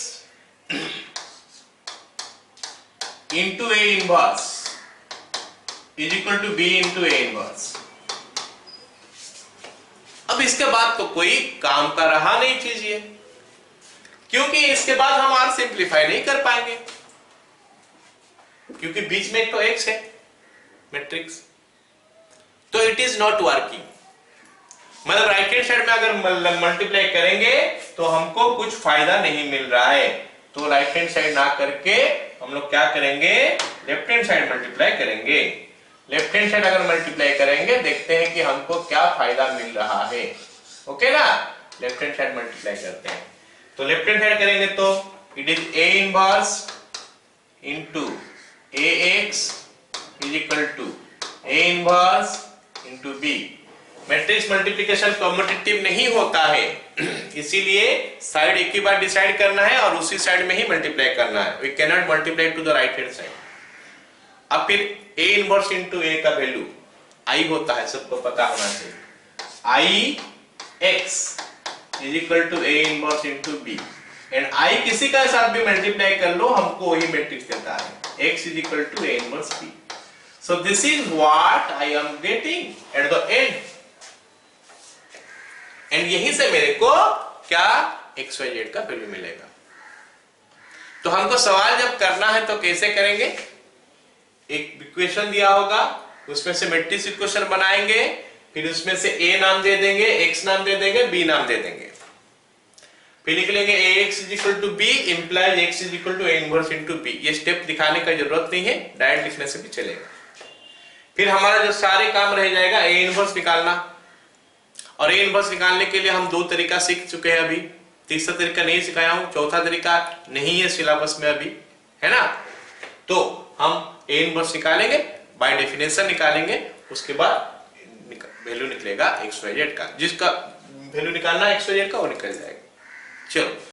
into a inverse is equal to b into a inverse. अब इसके बाद तो कोई काम का रहा नहीं चीज ये, क्योंकि इसके बाद हम r सिंप्लीफाई नहीं कर पाएंगे, क्योंकि बीच में एक तो x है मैट्रिक्स, तो इट इज नॉट वर्किंग। मतलब राइट हैंड साइड में अगर मल्टीप्लाई करेंगे तो हमको कुछ फायदा नहीं मिल रहा है, तो राइट हैंड साइड ना करके हम लोग क्या करेंगे, लेफ्ट हैंड साइड मल्टीप्लाई करेंगे। लेफ्ट हैंड साइड अगर मल्टीप्लाई करेंगे, देखते हैं कि हमको क्या फायदा मिल रहा है। ओके ना, लेफ्ट हैंड साइड मल्टीप्लाई करते हैं। तो लेफ्ट हैंड साइड करेंगे तो it is a inverse into ax is equal to a inverse into b। Matrix multiplication commutative नहीं होता है, इसीलिए साइड एक ही बार डिसाइड करना है और उसी साइड में ही मल्टीप्लाई करना है। We can not multiply to the right hand side. अब फिर a इनवर्स इंटू a का वैल्यू i होता है, सबको पता होना चाहिए। i x is equal to a inverse into b and i किसी का साथ भी मल्टीप्लाई कर लो, हमको वही मैट्रिक्स देता है x is equal to a inverse b। So this is what I am getting at the end, and यहीं से मेरे को क्या एक्स वाई जेड का वैल्यू मिलेगा। तो हमको सवाल जब करना है तो कैसे करेंगे, एक इक्वेशन दिया होगा, उसमें से मैट्रिक्स इक्वेशन बनाएंगे, फिर उसमें से a नाम दे देंगे, x नाम दे देंगे, b नाम दे देंगे, फिर लिख लेंगे ax is equal to b implies x is equal to a inverse into b। ये स्टेप दिखाने का जरूरत नहीं है, डायरेक्ट लिखने से भी चलेगा। फिर हमारा जो सारे काम रह जाएगा a इनवर्स निकालना, और a इनवर्स निकालने के लिए हम दो तरीका सीख चुके हैं अभी, तीसरा तरीका नहीं सिखाया हूं, चौथा तरीका नहीं है सिलेबस में अभी, है ना। तो हम a इनवर्स निकालेंगे, बाय डेफिनेशन निकालेंगे, उसके बाद वैल्यू निकलेगा एक्स वाई जेड का, जिसका वैल्यू निकालना है एक्स वाई जेड का वो निकल जाएगा। चलो।